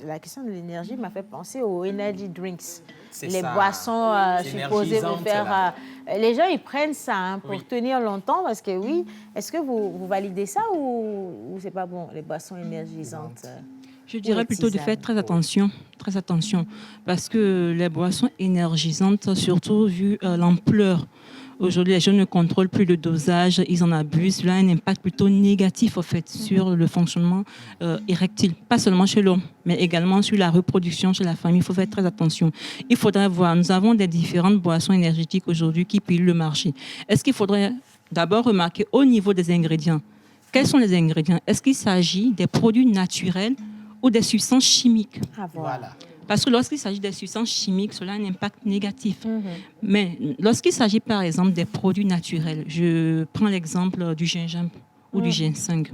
A: La question de l'énergie m'a fait penser aux energy drinks. Les boissons supposées de faire... les gens, ils prennent ça pour tenir longtemps parce que oui. Est-ce que vous validez ça ou c'est pas bon, les boissons énergisantes?
Q: Je dirais plutôt de faire très attention, parce que les boissons énergisantes, surtout vu l'ampleur, aujourd'hui les jeunes ne contrôlent plus le dosage, ils en abusent. Cela a un impact plutôt négatif en fait sur le fonctionnement érectile, pas seulement chez l'homme, mais également sur la reproduction chez la femme. Il faut faire très attention. Il faudrait voir, nous avons des différentes boissons énergétiques aujourd'hui qui pillent le marché. Est-ce qu'il faudrait d'abord remarquer au niveau des ingrédients, quels sont les ingrédients? Est-ce qu'il s'agit des produits naturels ou des substances chimiques?
D: Voilà.
Q: Parce que lorsqu'il s'agit des substances chimiques, cela a un impact négatif. Mais lorsqu'il s'agit par exemple des produits naturels, je prends l'exemple du gingembre ou du ginseng.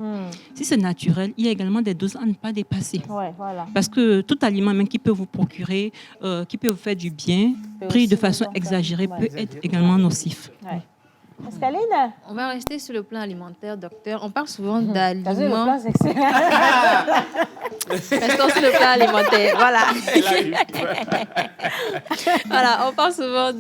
Q: Si c'est naturel, il y a également des doses à ne pas dépasser.
A: Voilà.
Q: Parce que tout aliment même qui peut vous procurer, qui peut vous faire du bien, pris de façon exagérée, peut être également nocif.
A: Pascaline?
E: On va rester sur le plan alimentaire, docteur. On parle souvent d'aliments. Restons sur le plan alimentaire. Voilà. Voilà, on parle souvent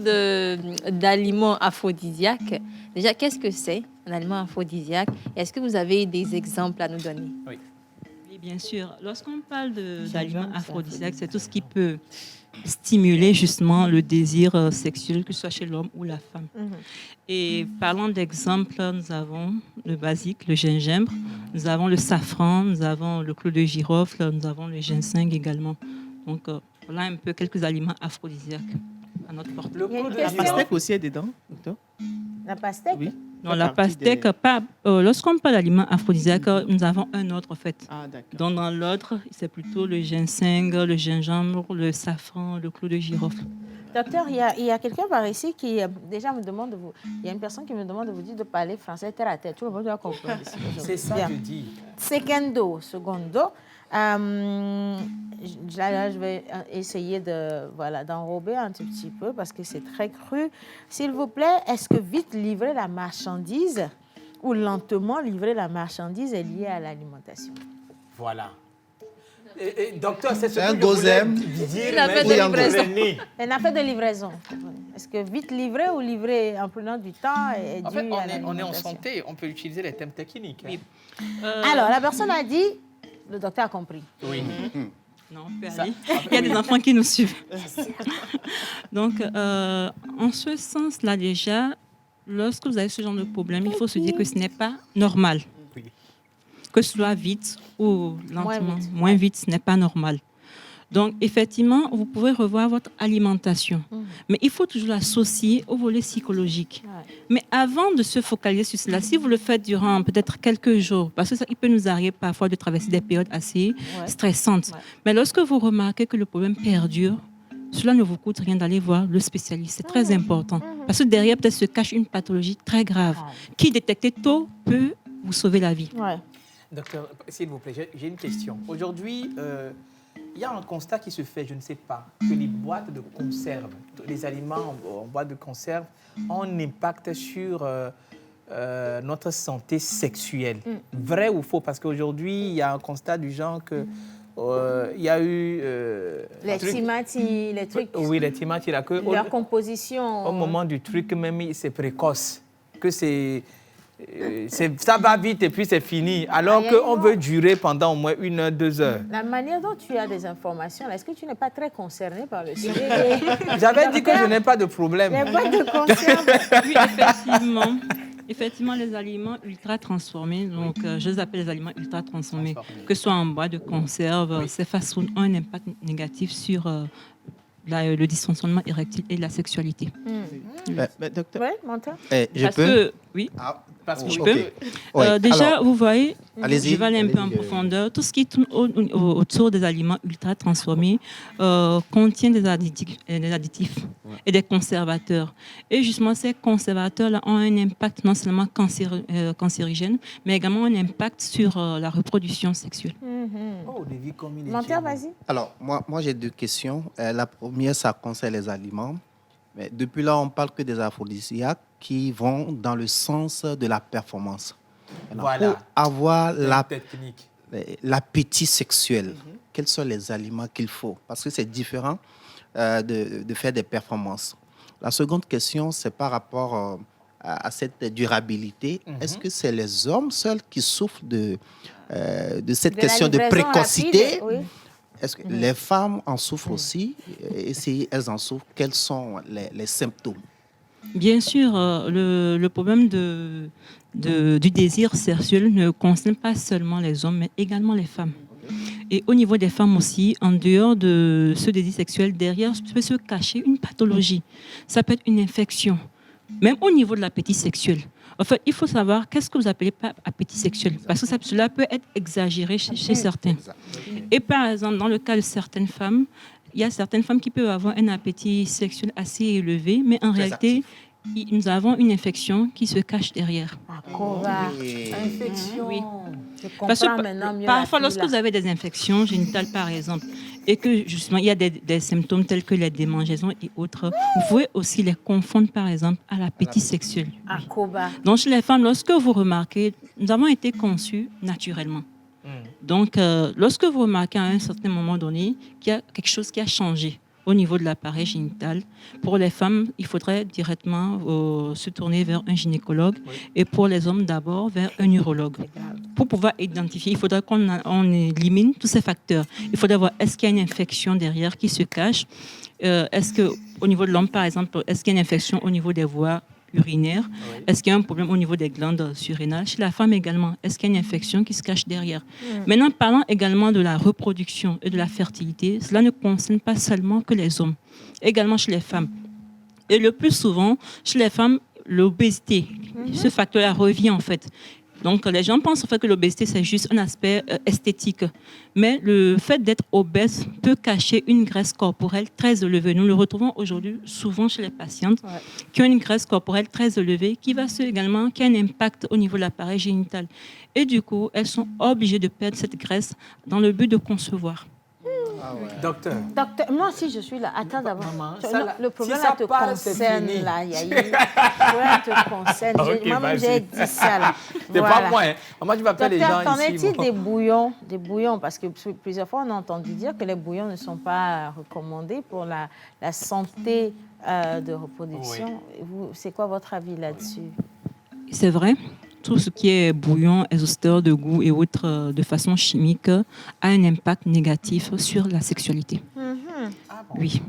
E: d'aliments aphrodisiaques. Déjà, qu'est-ce que c'est un aliment aphrodisiaque? Est-ce que vous avez des exemples à nous donner?
Q: Oui, bien sûr. Lorsqu'on parle d'aliments aphrodisiaques, c'est tout ce qui peut stimuler justement le désir sexuel, que ce soit chez l'homme ou la femme. Et parlant d'exemples, nous avons le basique, le gingembre, nous avons le safran, nous avons le clou de girofle, nous avons le ginseng également. Donc voilà un peu quelques aliments aphrodisiaques à notre portée.
H: La pastèque aussi est dedans, docteur?
A: La pastèque?
H: Oui.
Q: Non, la pastèque, lorsqu'on parle d'aliments aphrodisiaques, nous avons un autre en fait. Donc dans l'autre, c'est plutôt le ginseng, le gingembre, le safran, le clou de girofle.
A: Docteur, il y a quelqu'un par ici qui déjà me demande de vous... Il y a une personne qui me demande de vous dire de parler français terre à terre. Tout le monde doit comprendre ici.
D: C'est ça que je dis.
A: Secondo. Là, je vais essayer d'enrober un tout petit peu parce que c'est très cru. S'il vous plaît, est-ce que vite livrer la marchandise ou lentement livrer la marchandise est lié à l'alimentation?
D: Voilà. Docteur, c'est ce
F: un
D: que je voulais dire.
A: Il a fait de livraison. Est-ce que vite livrer ou livrer en prenant du temps est dû à l'alimentation?
D: On est en santé, on peut utiliser les thèmes techniques. Oui.
A: Alors, la personne a dit, le docteur a compris.
D: Oui.
Q: Non, on peut aller. Il y a des enfants qui nous suivent. Donc, en ce sens-là, déjà, lorsque vous avez ce genre de problème, il faut se dire que ce n'est pas normal.
D: Oui.
Q: Que ce soit vite ou lentement, moins vite, ce n'est pas normal. Donc, effectivement, vous pouvez revoir votre alimentation. Mais il faut toujours l'associer au volet psychologique. Mais avant de se focaliser sur cela, si vous le faites durant peut-être quelques jours, parce que ça, il peut nous arriver parfois de traverser des périodes assez stressantes. Mais lorsque vous remarquez que le problème perdure, cela ne vous coûte rien d'aller voir le spécialiste. C'est très important. Parce que derrière, peut-être se cache une pathologie très grave qui, détectée tôt, peut vous sauver la vie.
D: Docteur, s'il vous plaît, j'ai une question. Aujourd'hui, il y a un constat qui se fait, je ne sais pas, que les boîtes de conserve, les aliments en boîte de conserve ont un impact sur notre santé sexuelle. Vrai ou faux? Parce qu'aujourd'hui, il y a un constat du genre que il y a eu...
A: les timati, les trucs.
D: Oui, les timati.
A: Leur composition.
D: Au moment du truc, même, c'est précoce. Que ça va vite et puis c'est fini. Alors qu'on veut durer pendant au moins 1 heure, 2 heures.
A: La manière dont tu as des informations, est-ce que tu n'es pas très concerné par le sujet?
D: J'avais dit que je n'ai pas de problème.
A: Les boîtes de conserve.
Q: Oui, effectivement. Effectivement, les aliments ultra transformés, donc je les appelle les aliments ultra transformés, que ce soit en boîte de conserve, ces fast-food ont un impact négatif sur le dysfonctionnement érectile et la sexualité.
H: Docteur,
A: menteur.
Q: Oui.
D: Parce que
Q: je peux. Déjà, vous voyez, je vais aller un peu en profondeur. Tout ce qui tourne autour des aliments ultra transformés contient des additifs et des conservateurs. Et justement, ces conservateurs-là ont un impact non seulement cancérigène, mais également un impact sur la reproduction sexuelle.
A: Menteur, vas-y.
F: Alors, moi j'ai 2 questions. La première, ça concerne les aliments. Mais depuis là, on parle que des aphrodisiaques qui vont dans le sens de la performance. Alors, pour avoir l'appétit sexuel, quels sont les aliments qu'il faut? Parce que c'est différent de faire des performances. La seconde question, c'est par rapport à cette durabilité, est-ce que c'est les hommes seuls qui souffrent de cette question de précocité?
A: Rapide, oui.
F: Est-ce que les femmes en souffrent aussi? Et si elles en souffrent, quels sont les symptômes?
Q: Bien sûr, le problème du désir sexuel ne concerne pas seulement les hommes, mais également les femmes. Et au niveau des femmes aussi, en dehors de ce désir sexuel, derrière peut se cacher une pathologie. Ça peut être une infection, même au niveau de l'appétit sexuel. En fait, il faut savoir qu'est-ce que vous appelez par appétit sexuel, parce que cela peut être exagéré chez certains. Et par exemple, dans le cas de certaines femmes, il y a certaines femmes qui peuvent avoir un appétit sexuel assez élevé, mais en réalité, nous avons une infection qui se cache derrière.
A: Infection.
Q: Oui.
A: Je comprends
Q: Parce que
A: maintenant mieux
Q: parfois,
A: la fille,
Q: lorsque vous avez des infections génitales, par exemple, et que justement il y a des symptômes tels que les démangeaisons et autres, vous pouvez aussi les confondre, par exemple, à l'appétit sexuel. Donc, chez les femmes, lorsque vous remarquez, nous avons été conçus naturellement. Donc, lorsque vous remarquez à un certain moment donné qu'il y a quelque chose qui a changé au niveau de l'appareil génital, pour les femmes, il faudrait directement se tourner vers un gynécologue et pour les hommes d'abord vers un urologue. Pour pouvoir identifier, il faudrait qu'on élimine tous ces facteurs. Il faudrait voir est-ce qu'il y a une infection derrière qui se cache. Est-ce qu'au niveau de l'homme, par exemple, est-ce qu'il y a une infection au niveau des voies urinaires? Est-ce qu'il y a un problème au niveau des glandes surrénales? Chez la femme également, est-ce qu'il y a une infection qui se cache derrière? Maintenant, parlant également de la reproduction et de la fertilité, cela ne concerne pas seulement que les hommes, également chez les femmes. Et le plus souvent, chez les femmes, l'obésité, ce facteur-là revient en fait. Donc, les gens pensent en fait que l'obésité, c'est juste un aspect esthétique. Mais le fait d'être obèse peut cacher une graisse corporelle très élevée. Nous le retrouvons aujourd'hui souvent chez les patientes qui ont une graisse corporelle très élevée qui a un impact au niveau de l'appareil génital. Et du coup, elles sont obligées de perdre cette graisse dans le but de concevoir.
D: Docteur,
A: moi aussi je suis là. Attends d'abord. Le problème
D: si
A: là te concerne là. Le problème te concerne. Moi-même j'ai dit ça là.
D: C'est pas moi. Hein. Moi je m'appelle les gens
A: qu'en
D: ici.
A: est-il des bouillons? Parce que plusieurs fois on a entendu dire que les bouillons ne sont pas recommandés pour la santé de reproduction. C'est quoi votre avis là-dessus?
Q: C'est vrai. Tout ce qui est bouillon, exhausteur de goût et autres de façon chimique a un impact négatif sur la sexualité. Oui.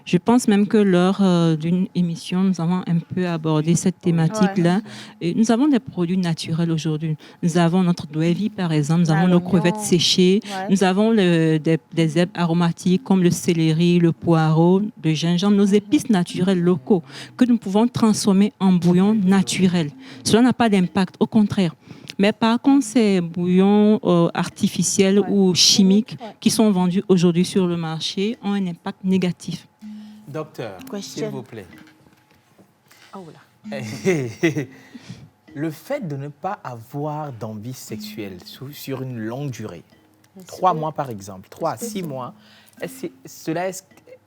Q: Je pense même que lors d'une émission, nous avons un peu abordé cette thématique-là. Et nous avons des produits naturels aujourd'hui. Nous avons notre Douévi, par exemple. Nous avons nos crevettes séchées. Nous avons des herbes aromatiques comme le céleri, le poireau, le gingembre, nos épices naturelles locaux que nous pouvons transformer en bouillon naturel. Cela n'a pas d'impact, au contraire. Mais par contre, ces bouillons artificiels ou chimiques qui sont vendus aujourd'hui sur le marché ont un impact négatif.
D: Docteur, s'il vous plaît.
A: Oh là.
D: Le fait de ne pas avoir d'envie sexuelle sur une longue durée, 3 mois par exemple, 3 à 6 mois, cela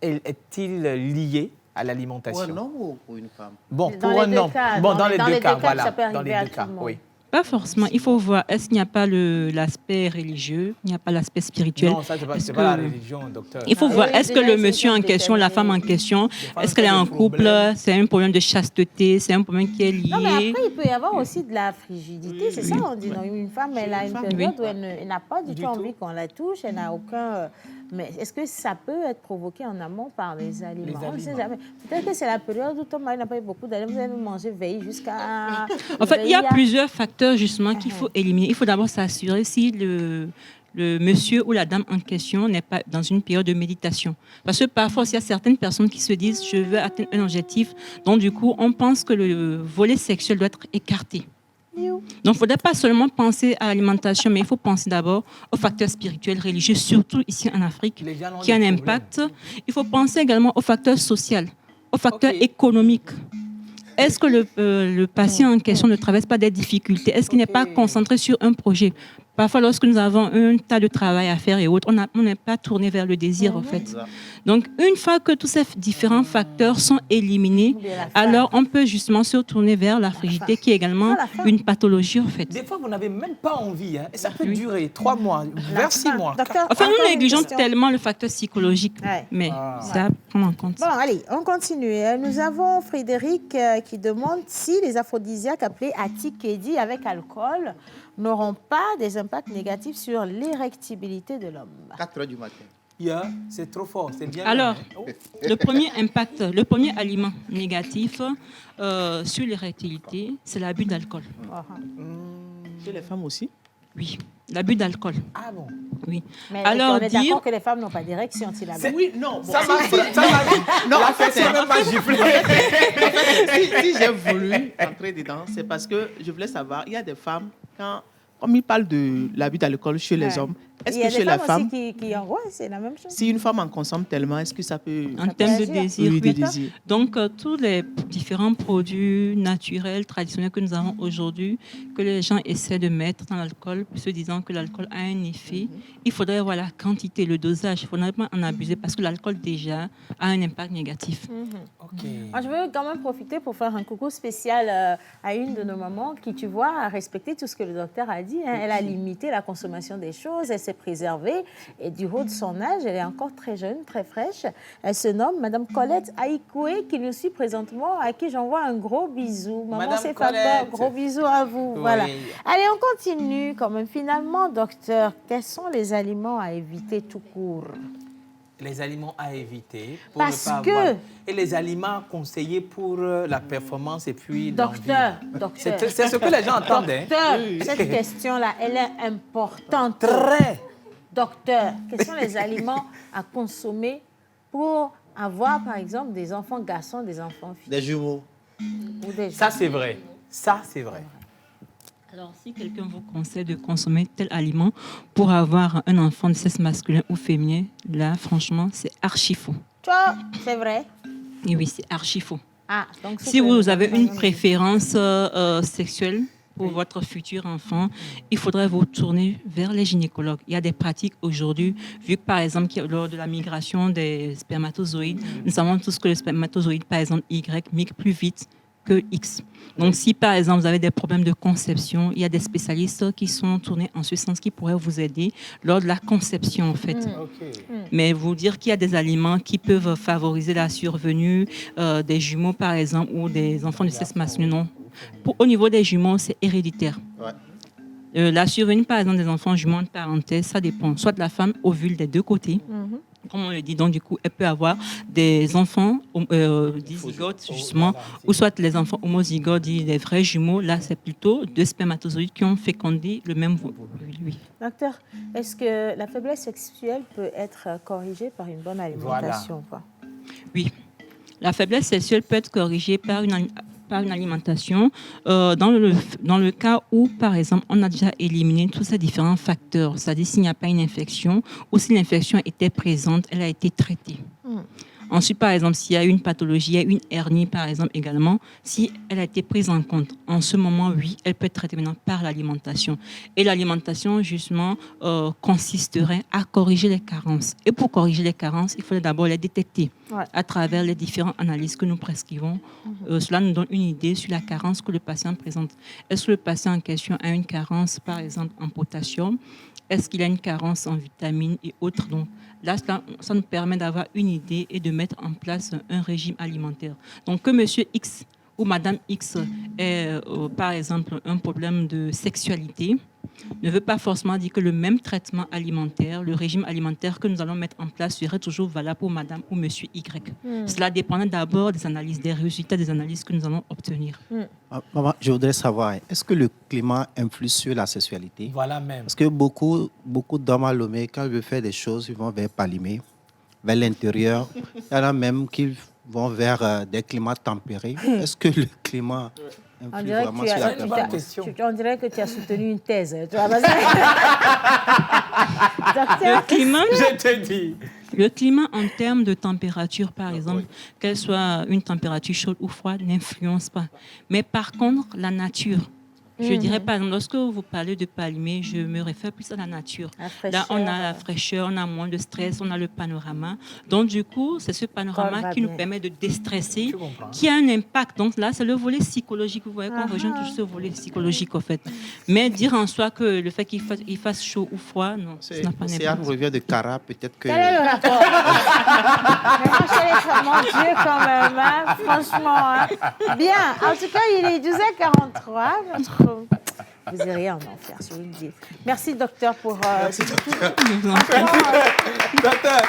D: est-il lié à l'alimentation?
F: Pour un homme ou pour une femme?
D: Bon, pour un homme. Bon, dans les deux cas, voilà.
A: Ça peut arriver
D: dans les
A: à
D: deux
A: tout
D: cas,
A: le monde.
D: oui.
Q: Pas forcément. Il faut voir, est-ce qu'il n'y a pas l'aspect religieux, il n'y a pas l'aspect spirituel?
D: Non, ça, c'est pas la religion, docteur.
Q: Il faut voir, est-ce que le monsieur en question, la femme en question, est-ce qu'elle est en couple? C'est un problème de chasteté, c'est un problème qui est lié.
A: Non, mais après, il peut y avoir aussi de la frigidité. C'est ça, on dit. Non, une femme, elle a une période où elle n'a pas du tout envie qu'on la touche, elle n'a aucun... Mais est-ce que ça peut être provoqué en amont par les aliments? On ne sait jamais. Peut-être que c'est la période où ton mari n'a pas eu beaucoup d'aliments. Vous avez mangé veille jusqu'à...
Q: En fait, il y a plusieurs facteurs justement qu'il faut éliminer. Il faut d'abord s'assurer si le monsieur ou la dame en question n'est pas dans une période de méditation. Parce que parfois, il y a certaines personnes qui se disent « je veux atteindre un objectif ». Donc, du coup, on pense que le volet sexuel doit être écarté. Donc, il ne faudrait pas seulement penser à l'alimentation, mais il faut penser d'abord aux facteurs spirituels, religieux, surtout ici en Afrique, qui ont un impact. Il faut penser également aux facteurs sociaux, aux facteurs économiques. Est-ce que le patient en question ne traverse pas des difficultés? Est-ce qu'il n'est pas concentré sur un projet? Parfois, lorsque nous avons un tas de travail à faire et autres, on n'est pas tourné vers le désir, en fait. Donc, une fois que tous ces différents facteurs sont éliminés, alors on peut justement se tourner vers la frigidité, qui est également une pathologie, en fait.
D: Des fois, vous n'avez même pas envie. Et ça peut durer 3 mois, vers 6 mois.
Q: Enfin, nous négligeons tellement le facteur psychologique, mais ça à prendre en compte.
A: Bon, allez, on continue. Nous avons Frédéric qui demande si les aphrodisiaques appelés atikedi avec alcool n'auront pas des impacts négatifs sur l'érectibilité de l'homme.
F: 4 heures du matin.
D: C'est trop fort, c'est bien.
Q: Alors, le premier aliment négatif sur l'érectilité, c'est l'abus d'alcool.
H: Chez les femmes aussi?
Q: Oui, l'abus d'alcool.
A: Ah bon?
Q: Oui.
A: Mais alors, on est d'accord que les femmes n'ont pas d'érection si la
H: Oui, non.
D: Ça m'a non,
H: en fait,
D: c'est même pas giflé.
H: Si j'ai voulu entrer dedans, c'est parce que je voulais savoir, il y a des femmes, comme ils parlent de l'abus d'alcool chez les hommes, est-ce que chez la femme,
A: c'est la même chose.
H: Si une femme en consomme tellement, est-ce que ça peut...
Q: En termes de désir,
H: oui, de désir.
Q: Donc, tous les différents produits naturels, traditionnels que nous avons aujourd'hui, que les gens essaient de mettre dans l'alcool, se disant que l'alcool a un effet, il faudrait voir la quantité, le dosage. Il ne faudrait pas en abuser parce que l'alcool, déjà, a un impact négatif.
A: Moi, je veux quand même profiter pour faire un coucou spécial à une de nos mamans qui, tu vois, a respecté tout ce que le docteur a dit. Elle a limité la consommation des choses, elle s'est préservée et du haut de son âge, elle est encore très jeune, très fraîche. Elle se nomme Madame Colette Aïkoué qui nous suit présentement, à qui j'envoie un gros bisou. Maman, c'est papa, gros bisou à vous. Oui. Voilà. Allez, on continue quand même. Finalement, docteur, quels sont les aliments à éviter tout court?
D: Les aliments à éviter pour ne pas avoir... Et les aliments conseillés pour la performance et puis
A: docteur.
D: C'est ce que les gens entendent.
A: Docteur, cette question-là, elle est importante.
D: Très.
A: Docteur, quels sont les aliments à consommer pour avoir, par exemple, des enfants garçons, des enfants filles?
F: Des jumeaux.
D: Ça, c'est vrai. Ça, c'est vrai.
Q: Alors, si quelqu'un vous conseille de consommer tel aliment pour avoir un enfant de sexe masculin ou féminin, là, franchement, c'est archi faux.
A: C'est vrai?
Q: Et oui, c'est archi faux.
A: Donc
Q: si vous avez une préférence sexuelle pour votre futur enfant, il faudrait vous tourner vers les gynécologues. Il y a des pratiques aujourd'hui, vu que par exemple, lors de la migration des spermatozoïdes, nous savons tous que le spermatozoïde, par exemple, Y, migre plus vite que X. Donc, si par exemple vous avez des problèmes de conception, il y a des spécialistes qui sont tournés en ce sens qui pourraient vous aider lors de la conception en fait. Mais vous dire qu'il y a des aliments qui peuvent favoriser la survenue des jumeaux par exemple ou des enfants de sexe masculin, non. Au niveau des jumeaux, c'est héréditaire. La survenue par exemple des enfants jumeaux de parenthèse, ça dépend soit de la femme ovule des deux côtés. Comme on le dit, donc du coup, elle peut avoir des enfants dizygotes, justement, ou soit les enfants homozygotes, des vrais jumeaux. Là, c'est plutôt deux spermatozoïdes qui ont fécondé le même ovule.
A: Docteur, est-ce que la faiblesse sexuelle peut être corrigée par une bonne alimentation?
Q: Oui, la faiblesse sexuelle peut être corrigée par une alimentation, dans le cas où, par exemple, on a déjà éliminé tous ces différents facteurs, c'est-à-dire s'il n'y a pas une infection ou si l'infection était présente, elle a été traitée. Ensuite, par exemple, s'il y a une pathologie, il y a une hernie, par exemple, également, si elle a été prise en compte, en ce moment, oui, elle peut être traitée maintenant par l'alimentation. Et l'alimentation, justement, consisterait à corriger les carences. Et pour corriger les carences, il faudrait d'abord les détecter à travers les différentes analyses que nous prescrivons. Cela nous donne une idée sur la carence que le patient présente. Est-ce que le patient en question a une carence, par exemple, en potassium? Est-ce qu'il a une carence en vitamines et autres? Donc, là, ça nous permet d'avoir une idée et de mettre en place un régime alimentaire. Donc, que monsieur X ou madame X ait, par exemple, un problème de sexualité, ne veut pas forcément dire que le même traitement alimentaire, le régime alimentaire que nous allons mettre en place serait toujours valable pour madame ou monsieur Y. Cela dépend d'abord des analyses, des résultats des analyses que nous allons obtenir.
O: Maman, je voudrais savoir, est-ce que le climat influe sur la sexualité?
D: Voilà même.
O: Parce que beaucoup d'hommes à Lomé, quand ils veulent faire des choses, ils vont vers Palimé, vers l'intérieur. Il y en a même qui vont vers des climats tempérés. Est-ce que le climat influe vraiment sur la performance?
A: On dirait que tu as soutenu une thèse. Docteur,
Q: le climat,
D: je te dis.
Q: Le climat en termes de température, par exemple, qu'elle soit une température chaude ou froide, n'influence pas. Mais par contre, la nature Je dirais, par exemple, lorsque vous parlez de palmier, je me réfère plus à la nature. Là, on a la fraîcheur, on a moins de stress, on a le panorama. Donc, du coup, c'est ce panorama qui nous permet de déstresser, qui a un impact. Donc là, c'est le volet psychologique. Vous voyez qu'on rejoint toujours ce volet psychologique, en fait. Mais dire en soi que le fait qu'il fasse chaud ou froid, non, ça n'a pas d'impact.
O: Si Anne revient de Cara, peut-être que...
A: Quel est le rapport? Mon Dieu, quand même, hein, franchement. Hein. Bien, en tout cas, il est 12h43. Vous irez en enfer, je vous le dis. Merci, docteur, pour...
D: Docteur,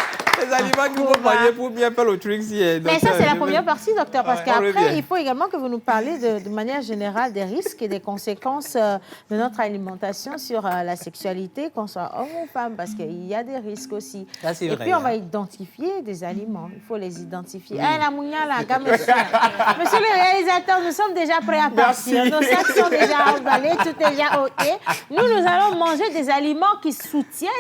D: les aliments que vous mangez pour bien faire le truc.
A: Mais ça, c'est la première partie, docteur, parce qu'après, il faut également que vous nous parliez de manière générale des risques et des conséquences de notre alimentation sur la sexualité, qu'on soit homme ou femme, parce qu'il y a des risques aussi.
D: Ça, c'est
A: et
D: vrai,
A: puis, on va identifier des aliments. Il faut les identifier. Oui. La mounia, la gamme. Monsieur le réalisateur, nous sommes déjà prêts à partir. Nos sacs sont déjà emballés, tout est déjà OK. Nous allons manger des aliments qui soutiennent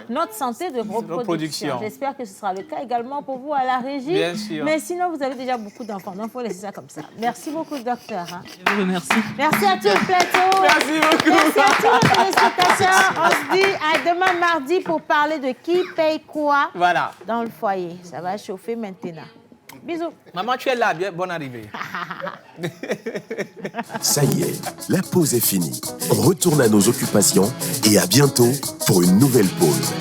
A: notre santé de reproduction. J'espère que ce sera le cas également pour vous à la régie.
D: Bien sûr.
A: Mais sinon, vous avez déjà beaucoup d'enfants, donc il faut laisser ça comme ça. Merci beaucoup, docteur.
Q: Je vous remercie.
A: Merci à tout le plateau.
D: Merci beaucoup.
A: Merci à tous les téléspectateurs. On se dit à demain mardi pour parler de qui paye quoi dans le foyer. Ça va chauffer maintenant. Bisous.
D: Maman, tu es là, bien, bonne arrivée.
R: Ça y est, la pause est finie. On retourne à nos occupations et à bientôt pour une nouvelle pause.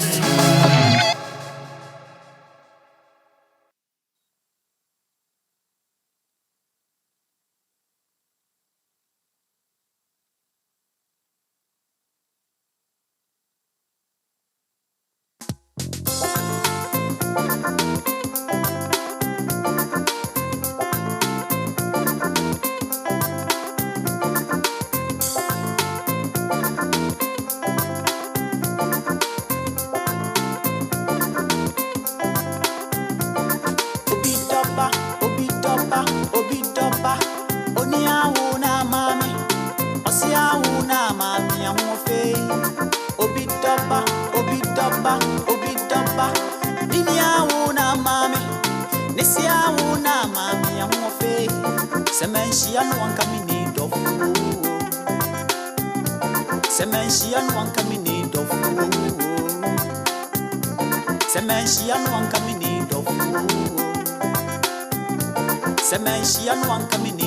S: Semen she and one coming in.